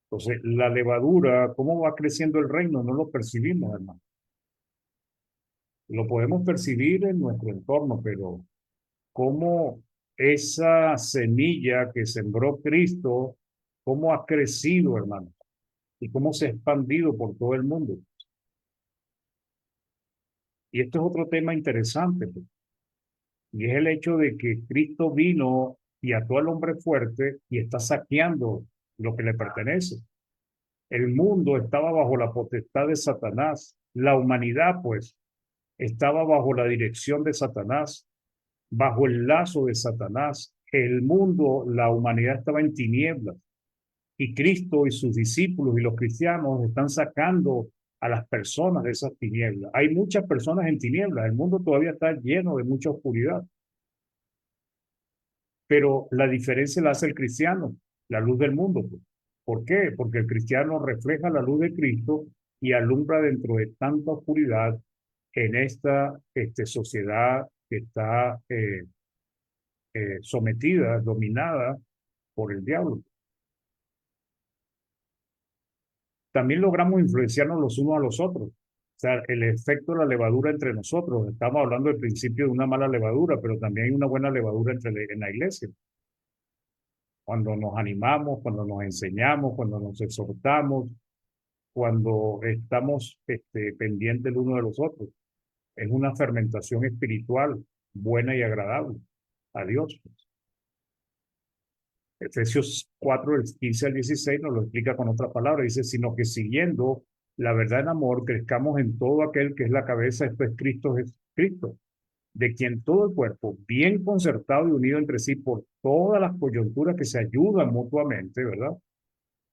Entonces, la levadura, ¿cómo va creciendo el reino? No lo percibimos, hermano. Lo podemos percibir en nuestro entorno, pero cómo esa semilla que sembró Cristo, cómo ha crecido, hermano, y cómo se ha expandido por todo el mundo. Y esto es otro tema interesante, pues, y es el hecho de que Cristo vino y ató al hombre fuerte y está saqueando lo que le pertenece. El mundo estaba bajo la potestad de Satanás. La humanidad, pues, estaba bajo la dirección de Satanás, bajo el lazo de Satanás. El mundo, la humanidad estaba en tinieblas. Y Cristo y sus discípulos y los cristianos están sacando a las personas de esas tinieblas. Hay muchas personas en tinieblas. El mundo todavía está lleno de mucha oscuridad. Pero la diferencia la hace el cristiano, la luz del mundo, pues. ¿Por qué? Porque el cristiano refleja la luz de Cristo y alumbra dentro de tanta oscuridad en esta sociedad que está sometida, dominada por el diablo. También logramos influenciarnos los unos a los otros. sea, el efecto de la levadura entre nosotros. Estamos hablando del principio de una mala levadura, pero también hay una buena levadura en la iglesia. Cuando nos animamos, cuando nos enseñamos, cuando nos exhortamos, cuando estamos pendientes el uno de los otros. Es una fermentación espiritual buena y agradable a Dios. Efesios 4, del 15 al 16 nos lo explica con otra palabra. Dice, sino que siguiendo la verdad en amor, crezcamos en todo aquel que es la cabeza, esto es Cristo, de quien todo el cuerpo, bien concertado y unido entre sí por todas las coyunturas que se ayudan mutuamente, ¿verdad?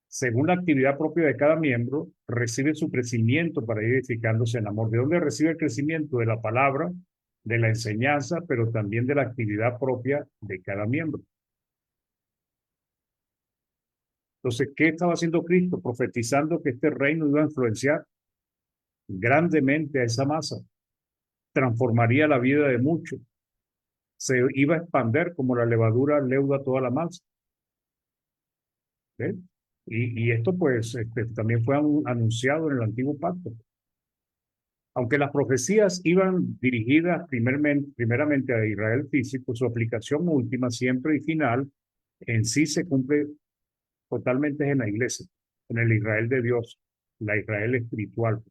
Según la actividad propia de cada miembro, recibe su crecimiento para ir edificándose en amor. ¿De dónde recibe el crecimiento? De la palabra, de la enseñanza, pero también de la actividad propia de cada miembro. Entonces, ¿qué estaba haciendo Cristo? Profetizando que este reino iba a influenciar grandemente a esa masa, transformaría la vida de muchos, se iba a expander como la levadura leuda toda la masa. ¿Ves? Y esto pues también fue anunciado en el antiguo pacto. Aunque las profecías iban dirigidas primeramente a Israel físico, su aplicación última, siempre y final, en sí se cumple totalmente en la iglesia, en el Israel de Dios, la Israel espiritual,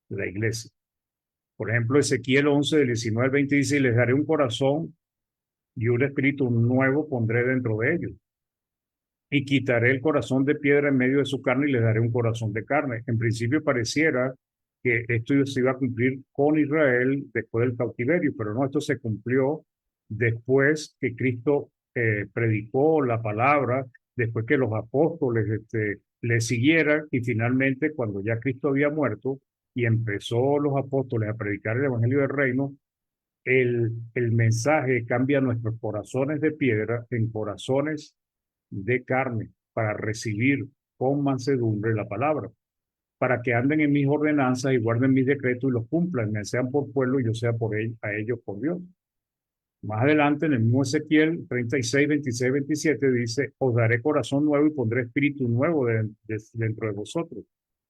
la iglesia. Por ejemplo, Ezequiel 11, del 19 al 20 dice, y les daré un corazón y un espíritu nuevo pondré dentro de ellos. Y quitaré el corazón de piedra en medio de su carne y les daré un corazón de carne. En principio pareciera que esto se iba a cumplir con Israel después del cautiverio, pero no, esto se cumplió después que Cristo predicó la palabra, después que los apóstoles le siguieran y finalmente cuando ya Cristo había muerto y empezó los apóstoles a predicar el evangelio del reino, el mensaje cambia nuestros corazones de piedra en corazones de carne para recibir con mansedumbre la palabra, para que anden en mis ordenanzas y guarden mis decretos y los cumplan, me sean por pueblo y yo sea por a ellos por Dios. Más adelante, en el mismo Ezequiel 36, 26, 27, dice, os daré corazón nuevo y pondré espíritu nuevo dentro de vosotros.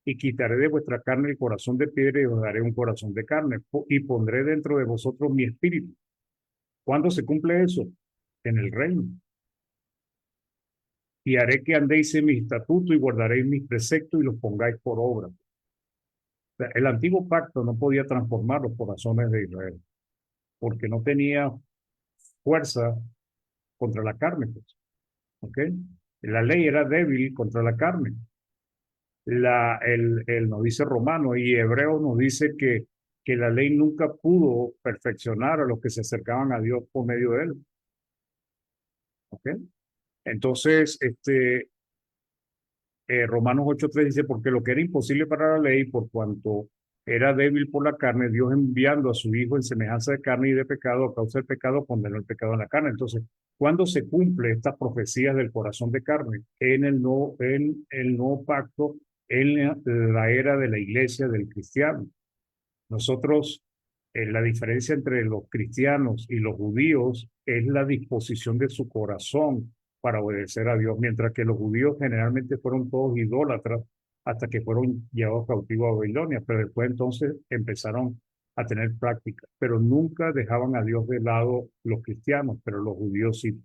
Y quitaré de vuestra carne el corazón de piedra y os daré un corazón de carne. Y pondré dentro de vosotros mi espíritu. ¿Cuándo se cumple eso? En el reino. Y haré que andéis en mis estatutos y guardaréis mis preceptos y los pongáis por obra. O sea, el antiguo pacto no podía transformar los corazones de Israel, porque no tenía fuerza contra la carne. Pues, ¿ok? La ley era débil contra la carne. Nos dice Romano y Hebreo nos dice que la ley nunca pudo perfeccionar a los que se acercaban a Dios por medio de él. ¿Ok? Entonces, Romanos 8:3 dice, porque lo que era imposible para la ley, por cuanto era débil por la carne, Dios enviando a su Hijo en semejanza de carne y de pecado, a causa del pecado, condenó el pecado en la carne. Entonces, ¿cuándo se cumple estas profecías del corazón de carne? En el nuevo pacto, en la era de la iglesia del cristiano. Nosotros, la diferencia entre los cristianos y los judíos es la disposición de su corazón para obedecer a Dios, mientras que los judíos generalmente fueron todos idólatras hasta que fueron llevados cautivos a Babilonia, pero después entonces empezaron a tener práctica, pero nunca dejaban a Dios de lado los cristianos, pero los judíos sí.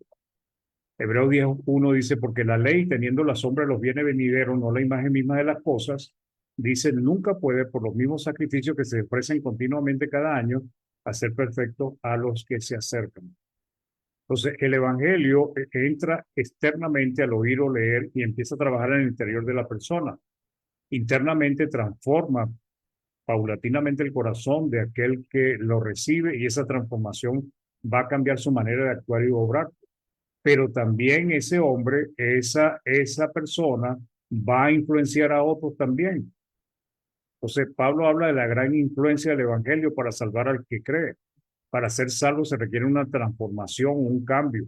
Hebreos 10:1 dice, porque la ley, teniendo la sombra de los bienes venideros, no la imagen misma de las cosas, dice, nunca puede, por los mismos sacrificios que se ofrecen continuamente cada año, hacer perfecto a los que se acercan. Entonces, el Evangelio entra externamente al oír o leer y empieza a trabajar en el interior de la persona. Internamente transforma paulatinamente el corazón de aquel que lo recibe y esa transformación va a cambiar su manera de actuar y obrar. Pero también ese hombre, esa persona va a influenciar a otros también. Entonces, Pablo habla de la gran influencia del Evangelio para salvar al que cree. Para ser salvo se requiere una transformación, un cambio.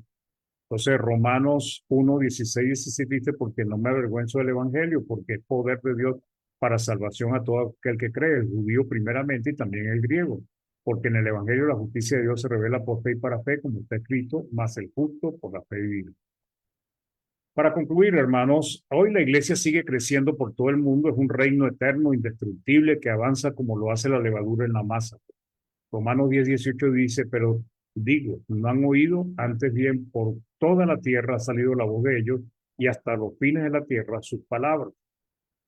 Entonces, Romanos 1, 16, 17 dice, porque no me avergüenzo del Evangelio, porque es poder de Dios para salvación a todo aquel que cree, el judío primeramente y también el griego. Porque en el Evangelio la justicia de Dios se revela por fe y para fe, como está escrito, más el justo por la fe vivirá. Para concluir, hermanos, hoy la iglesia sigue creciendo por todo el mundo. Es un reino eterno, indestructible, que avanza como lo hace la levadura en la masa. Romanos 10:18 dice, pero digo, no han oído, antes bien por toda la tierra ha salido la voz de ellos y hasta los fines de la tierra sus palabras.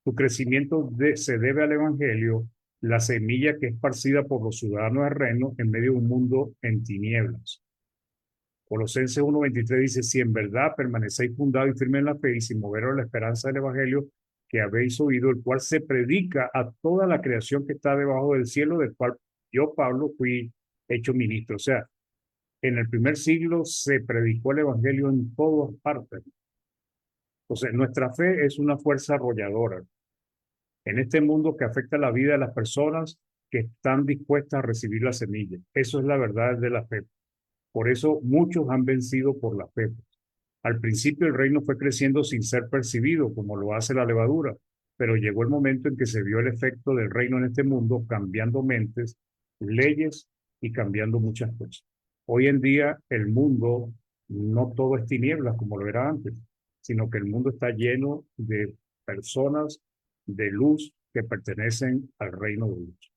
Su crecimiento se debe al Evangelio, la semilla que es esparcida por los ciudadanos del reino en medio de un mundo en tinieblas. Colosenses 1:23 dice, si en verdad permanecéis fundados y firmes en la fe y sin moveros la esperanza del Evangelio que habéis oído, el cual se predica a toda la creación que está debajo del cielo, del cual yo, Pablo, fui hecho ministro. O sea, en el primer siglo se predicó el Evangelio en todas partes. Entonces, nuestra fe es una fuerza arrolladora en este mundo que afecta la vida de las personas que están dispuestas a recibir la semilla. Eso es la verdad de la fe. Por eso muchos han vencido por la fe. Al principio el reino fue creciendo sin ser percibido, como lo hace la levadura, pero llegó el momento en que se vio el efecto del reino en este mundo, cambiando mentes, leyes y cambiando muchas cosas. Hoy en día el mundo no todo es tinieblas como lo era antes, sino que el mundo está lleno de personas de luz que pertenecen al reino de luz.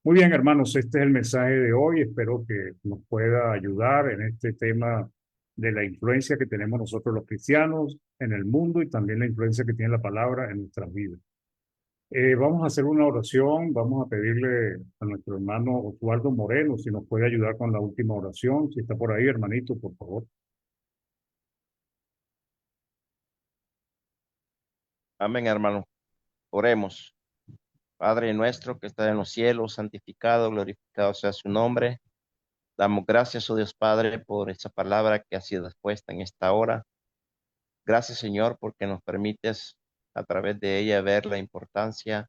Muy bien, hermanos, este es el mensaje de hoy. Espero que nos pueda ayudar en este tema de la influencia que tenemos nosotros los cristianos en el mundo y también la influencia que tiene la palabra en nuestras vidas. Vamos a hacer una oración, vamos a pedirle a nuestro hermano Osvaldo Moreno si nos puede ayudar con la última oración. Si está por ahí, hermanito, por favor. Amén, hermano. Oremos. Padre nuestro que está en los cielos, santificado, glorificado sea su nombre. Damos gracias, oh Dios Padre, por esa palabra que ha sido expuesta en esta hora. Gracias, Señor, porque nos permites a través de ella ver la importancia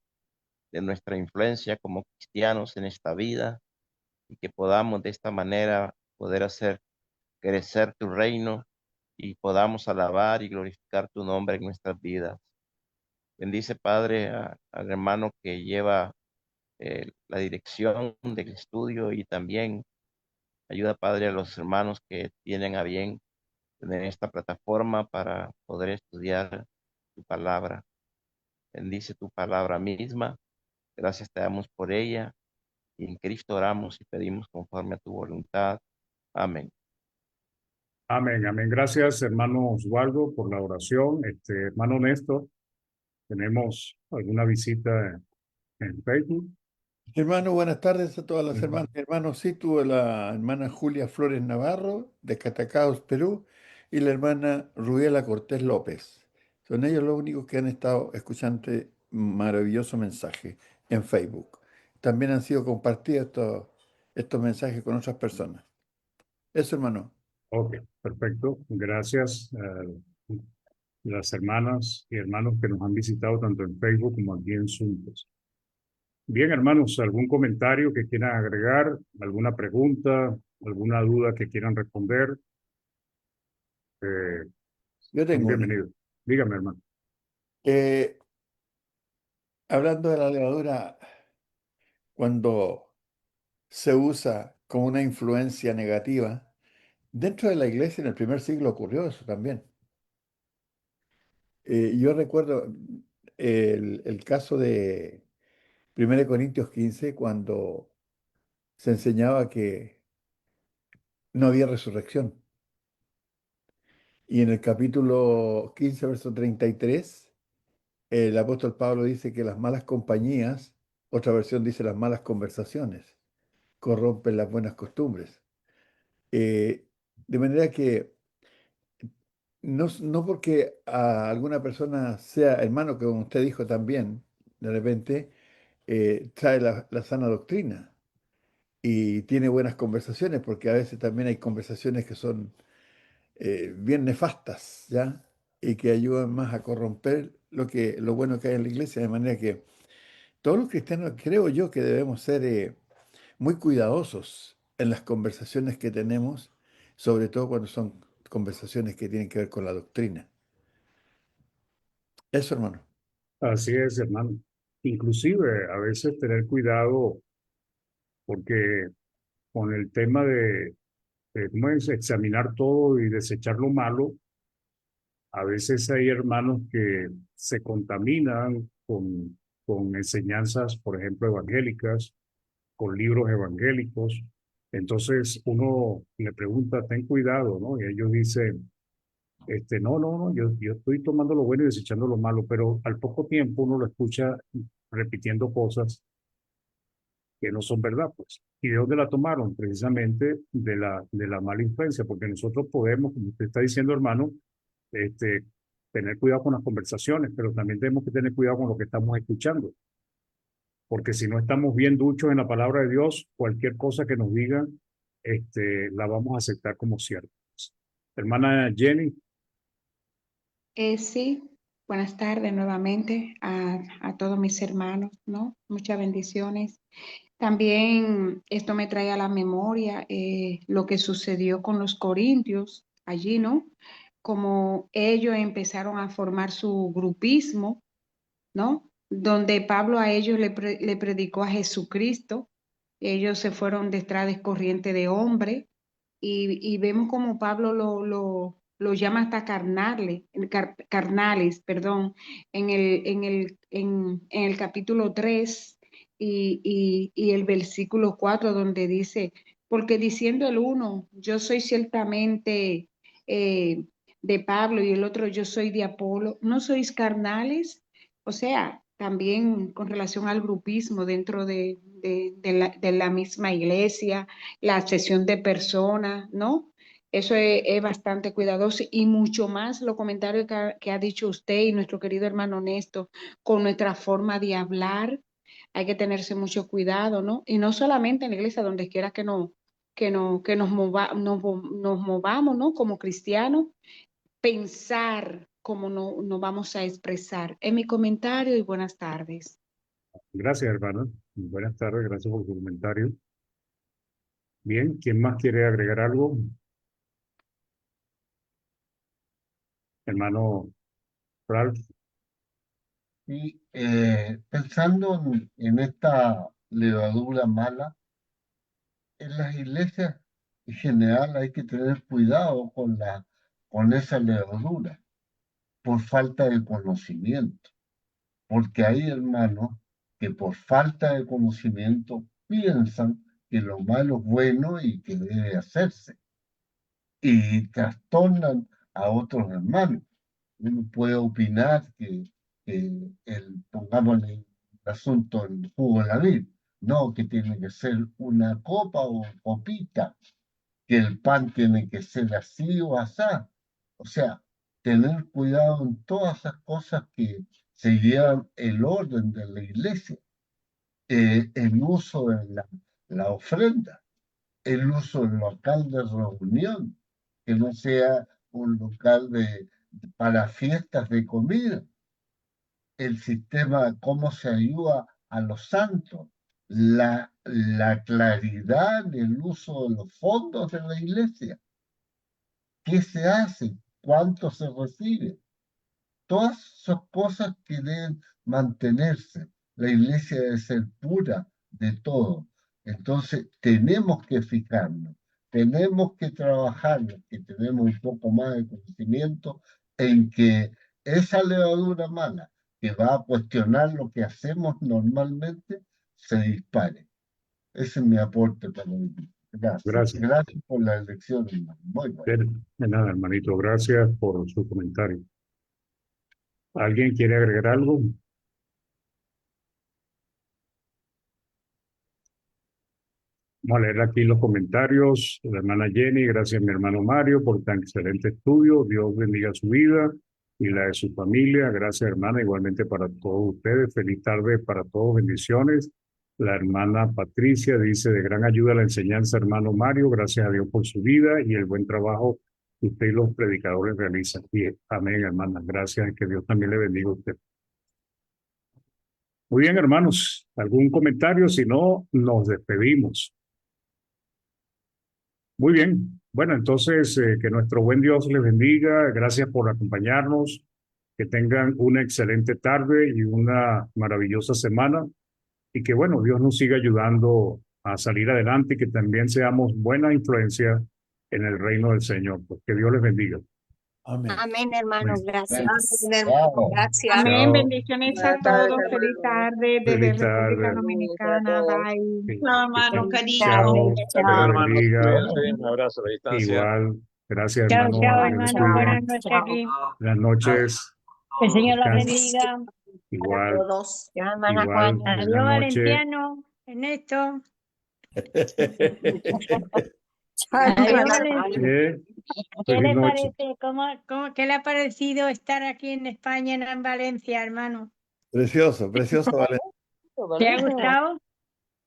de nuestra influencia como cristianos en esta vida y que podamos de esta manera poder hacer crecer tu reino y podamos alabar y glorificar tu nombre en nuestras vidas. Bendice, Padre, al hermano que lleva la dirección del estudio y también ayuda, Padre, a los hermanos que tienen a bien tener esta plataforma para poder estudiar tu palabra. Bendice tu palabra misma. Gracias te damos por ella. Y en Cristo oramos y pedimos conforme a tu voluntad. Amén. Amén, amén. Gracias, hermano Osvaldo, por la oración. Hermano Néstor, tenemos alguna visita en Facebook. Hermano, buenas tardes a todas las hermanas y hermanos. Sí, tuve la hermana Julia Flores Navarro, de Catacaos, Perú, y la hermana Rubiela Cortés López. Son ellos los únicos que han estado escuchando este maravilloso mensaje en Facebook. También han sido compartidos estos mensajes con otras personas. Eso, hermano. Ok, perfecto. Gracias a las hermanas y hermanos que nos han visitado tanto en Facebook como aquí en Zoom. Bien, hermanos, ¿algún comentario que quieran agregar? ¿Alguna pregunta? ¿Alguna duda que quieran responder? Yo Son tengo una. bienvenidos. Dígame, hermano. Eh, Hablando de la levadura, cuando se usa como una influencia negativa, dentro de la iglesia en el primer siglo ocurrió eso también. Yo recuerdo el caso de 1 Corintios 15, cuando se enseñaba que no había resurrección. Y en el capítulo 15, verso 33, el apóstol Pablo dice que las malas compañías, otra versión dice las malas conversaciones, corrompen las buenas costumbres. De manera que no porque a alguna persona sea hermano, que como usted dijo también, de repente trae la sana doctrina y tiene buenas conversaciones, porque a veces también hay conversaciones que son bien nefastas, ¿ya? Y que ayudan más a corromper lo bueno que hay en la iglesia, de manera que todos los cristianos creo yo que debemos ser muy cuidadosos en las conversaciones que tenemos, sobre todo cuando son conversaciones que tienen que ver con la doctrina. Eso, hermano. Así es, hermano. Inclusive, a veces tener cuidado porque con el tema de ¿cómo es? Examinar todo y desechar lo malo, A veces hay hermanos que se contaminan con enseñanzas, por ejemplo, evangélicas, con libros evangélicos. Entonces uno le pregunta, ten cuidado, ¿no? Y ellos dicen, no, yo estoy tomando lo bueno y desechando lo malo, pero al poco tiempo uno lo escucha repitiendo cosas que no son verdad, pues. ¿Y de dónde la tomaron? Precisamente de la mala influencia, porque nosotros podemos, como usted está diciendo, hermano, este, tener cuidado con las conversaciones, pero también tenemos que tener cuidado con lo que estamos escuchando, porque si no estamos bien duchos en la palabra de Dios, cualquier cosa que nos digan, la vamos a aceptar como cierta. Hermana Jenny, Sí, buenas tardes nuevamente a todos mis hermanos, ¿no? Muchas bendiciones. También esto me trae a la memoria lo que sucedió con los corintios allí, ¿no? Como ellos empezaron a formar su grupismo, ¿no? Donde Pablo a ellos le predicó a Jesucristo, ellos se fueron detrás de corriente de hombre y vemos como Pablo lo llama hasta carnales, perdón, en el capítulo 3 y el versículo 4 donde dice, porque diciendo el uno, yo soy ciertamente de Pablo y el otro, yo soy de Apolo, ¿no sois carnales? O sea, también con relación al grupismo dentro de la misma iglesia, la sesión de personas, ¿no? Eso es bastante cuidadoso y mucho más los comentarios que ha dicho usted y nuestro querido hermano Néstor con nuestra forma de hablar. Hay que tenerse mucho cuidado, ¿no? Y no solamente en la iglesia, donde quiera que nos movamos, ¿no? Como cristianos, pensar cómo nos vamos a expresar. Es mi comentario y buenas tardes. gracias, hermana. Buenas tardes, gracias por su comentario. Bien, ¿quién más quiere agregar algo? Hermano Ralph. Y pensando en esta levadura mala, en las iglesias en general hay que tener cuidado con esa levadura por falta de conocimiento, porque hay hermanos que por falta de conocimiento piensan que lo malo es bueno y que debe hacerse y trastornan a otros hermanos. Uno puede opinar que pongamos el asunto en jugo de la vid, no que tiene que ser una copa o copita, que el pan tiene que ser así o asá. O sea, tener cuidado en todas esas cosas que se llevan el orden de la iglesia, el uso de la ofrenda, el uso del local de reunión, que no sea un local para fiestas de comida, el sistema, cómo se ayuda a los santos, la claridad del uso de los fondos de la iglesia, qué se hace, cuánto se recibe. Todas son cosas que deben mantenerse. La iglesia debe ser pura de todo. Entonces, tenemos que fijarnos, tenemos que trabajar, los que tenemos un poco más de conocimiento, en que esa levadura mala que va a cuestionar lo que hacemos normalmente se dispare. Ese es mi aporte para hoy. Gracias. Gracias. Gracias por la elección, hermano. Muy bueno. De nada, hermanito, gracias por su comentario. ¿Alguien quiere agregar algo? Vamos a leer aquí los comentarios. La hermana Jenny, gracias a mi hermano Mario por tan excelente estudio. Dios bendiga su vida y la de su familia. Gracias, hermana, igualmente para todos ustedes. Feliz tarde para todos, bendiciones. La hermana Patricia dice, de gran ayuda la enseñanza, hermano Mario. Gracias a Dios por su vida y el buen trabajo que usted y los predicadores realizan. Y amén, hermana. Gracias, que Dios también le bendiga a usted. Muy bien, hermanos. ¿Algún comentario? Si no, nos despedimos. Muy bien. Bueno, entonces, que nuestro buen Dios les bendiga. Gracias por acompañarnos. Que tengan una excelente tarde y una maravillosa semana. Y que, bueno, Dios nos siga ayudando a salir adelante y que también seamos buena influencia en el reino del Señor. Pues que Dios les bendiga. Amén. Amén, hermano, Bueno, gracias. Chao. Amén. chao. Bendiciones a Buenas tardes, todos. Feliz hermano. tarde desde Feliz República tarde. Saludos a Dominicana. todos. Bye. Sí, Chao, hermano, Feliz cariño. chao. tarde, Dios chao. hermanos, bendiga. cuídense, un abrazo a la distancia. Igual. Gracias, Chao, hermano. chao, Que Dios hermano. cuide. Buenas noches Chao. aquí. Buenas noches. Que el Señor la Descansen. bendiga. Igual, Chao, hermana igual. Juana. Adiós, Buenas noches. Valenciano. Ernesto. Chao, Adiós, hermana Valenciano. Juana. ¿Qué Feliz le noche. parece? ¿Qué le ha parecido estar aquí en España, en Valencia, hermano? Precioso, precioso, Valencia. ¿Te ha gustado?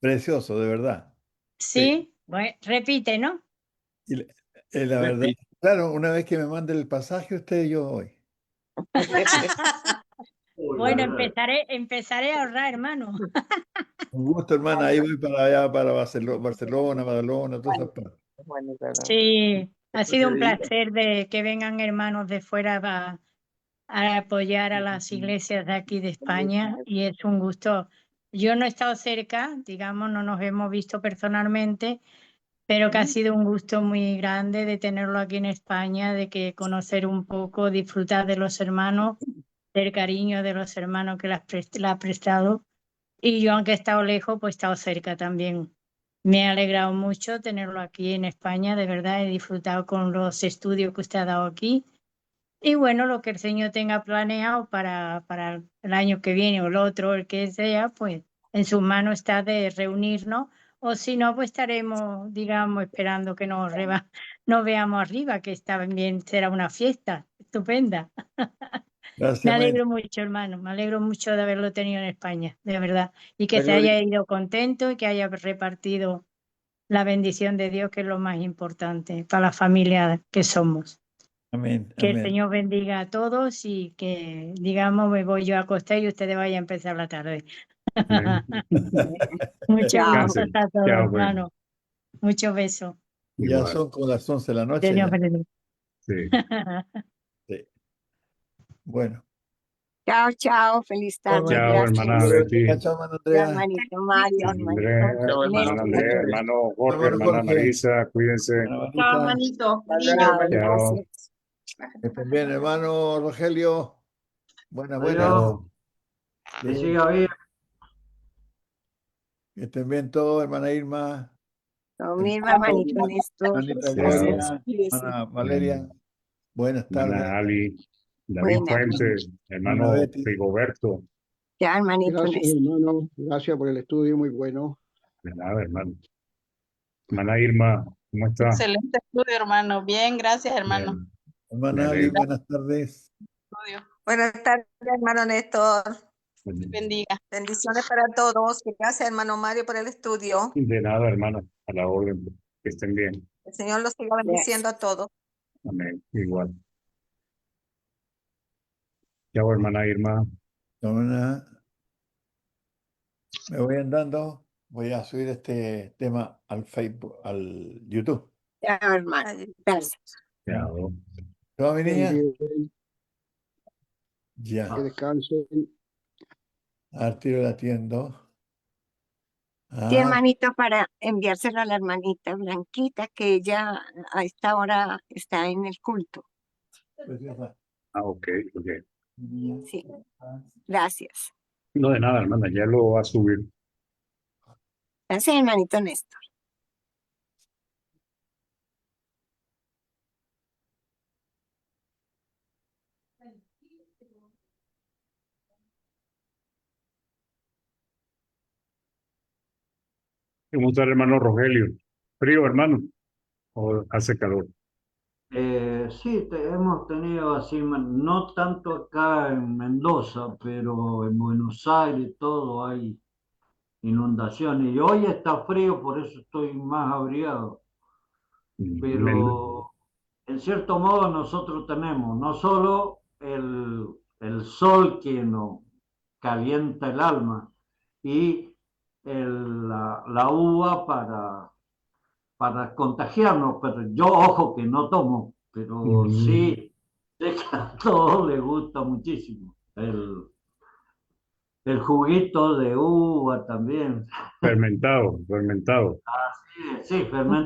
Precioso, de verdad. Sí. Bueno, repite, ¿no? Y la verdad, claro, una vez que me mande el pasaje, usted y yo hoy. Bueno, empezaré a ahorrar, hermano. Un gusto, hermana. Ahí voy para allá, para Barcelona, Badalona, todas esas partes. Sí, ha sido un placer de que vengan hermanos de fuera a apoyar a las iglesias de aquí de España y es un gusto. Yo no he estado cerca, digamos, no nos hemos visto personalmente, pero que ha sido un gusto muy grande de tenerlo aquí en España, de que conocer un poco, disfrutar de los hermanos, del cariño de los hermanos que le ha prestado. Y yo, aunque he estado lejos, pues he estado cerca también. Me ha alegrado mucho tenerlo aquí en España, de verdad, he disfrutado con los estudios que usted ha dado aquí. Y bueno, lo que el Señor tenga planeado para el año que viene o el otro, el que sea, pues en sus manos está de reunirnos, o si no, pues estaremos, digamos, esperando que nos veamos arriba, que también será una fiesta estupenda. Me Gracias, amén. alegro mucho, hermano, me alegro mucho de haberlo tenido en España, de verdad, y que La se gloria- haya ido contento y que haya repartido la bendición de Dios, que es lo más importante para la familia que somos. Amén, Que el amén. Señor bendiga a todos y que, digamos, me voy yo a acostar y ustedes vayan a empezar la tarde. Amén. Muchos Chao. besos Descansen. a todos, Chao, pues. hermano. Muchos besos. Ya Igual. son como las 11 de la noche. Señor Ya. bendiga. Sí. Sí. Bueno. Chao, chao. Feliz tarde. Chao, hermana Gracias. Betty. Chao, hermano Chao, Andrea. hermanito Mario, Andrea, hermanito Chao, hermano. hermano Andrea, Néstor. hermano Jorge, Hermano hermana Jorge. Marisa, cuídense. Hermana Chao, Vanessa. hermanito. Cariño. Chao, Chao. gracias. Que estén bien, hermano Rogelio. Buenas, buenas. Chao. Que siga bien. Que estén bien todos, hermana Irma, Lo mismo, hermanito Néstor. hermanita Gracias. Gloria, hermana Valeria. Buenas tardes. Hermana Ali, David Buenas. Fuentes, Hermana hermano Betty. Rigoberto. Chao, hermanito Gracias, Néstor. hermano. Gracias por el estudio, muy bueno. De nada, hermano. Hermana Irma, ¿cómo está? Excelente estudio, hermano. Bien, gracias, hermano. Bien, me Hermana Ali, alegro. buenas tardes. Estudio. Buenas tardes, hermano Néstor. Bendiga. Bendiciones para todos. Gracias, hermano Mario, por el estudio. De nada, hermano, a la orden. Que estén bien. El Señor los siga bendiciendo a todos. Amén. Igual. Chao, hermana Irma. Hermana, me voy andando. Voy a subir este tema al Facebook, al YouTube. Chao, hermano. Gracias. Chao. ¿Todo mi niña? Bien, Ya. que descansen. Al tiro la atiendo. Sí, Ah, hermanito, para enviárselo a la hermanita Blanquita, que ella a esta hora está en el culto. preciosa. Ah, ok, ok. Sí, gracias. No, de nada, hermana, ya lo va a subir. Gracias, hermanito Néstor. ¿Cómo está el hermano Rogelio? ¿Frío, hermano? ¿O hace calor? Sí, hemos tenido así, no tanto acá en Mendoza, pero en Buenos Aires todo hay inundaciones. Y hoy está frío, por eso estoy más abrigado. Pero en cierto modo nosotros tenemos no solo el sol que nos calienta el alma y la uva para contagiarnos, pero yo, ojo, que no tomo, pero sí, sé que a todos les gusta muchísimo. El juguito de uva también. Fermentado, fermentado. Sí, fermentado.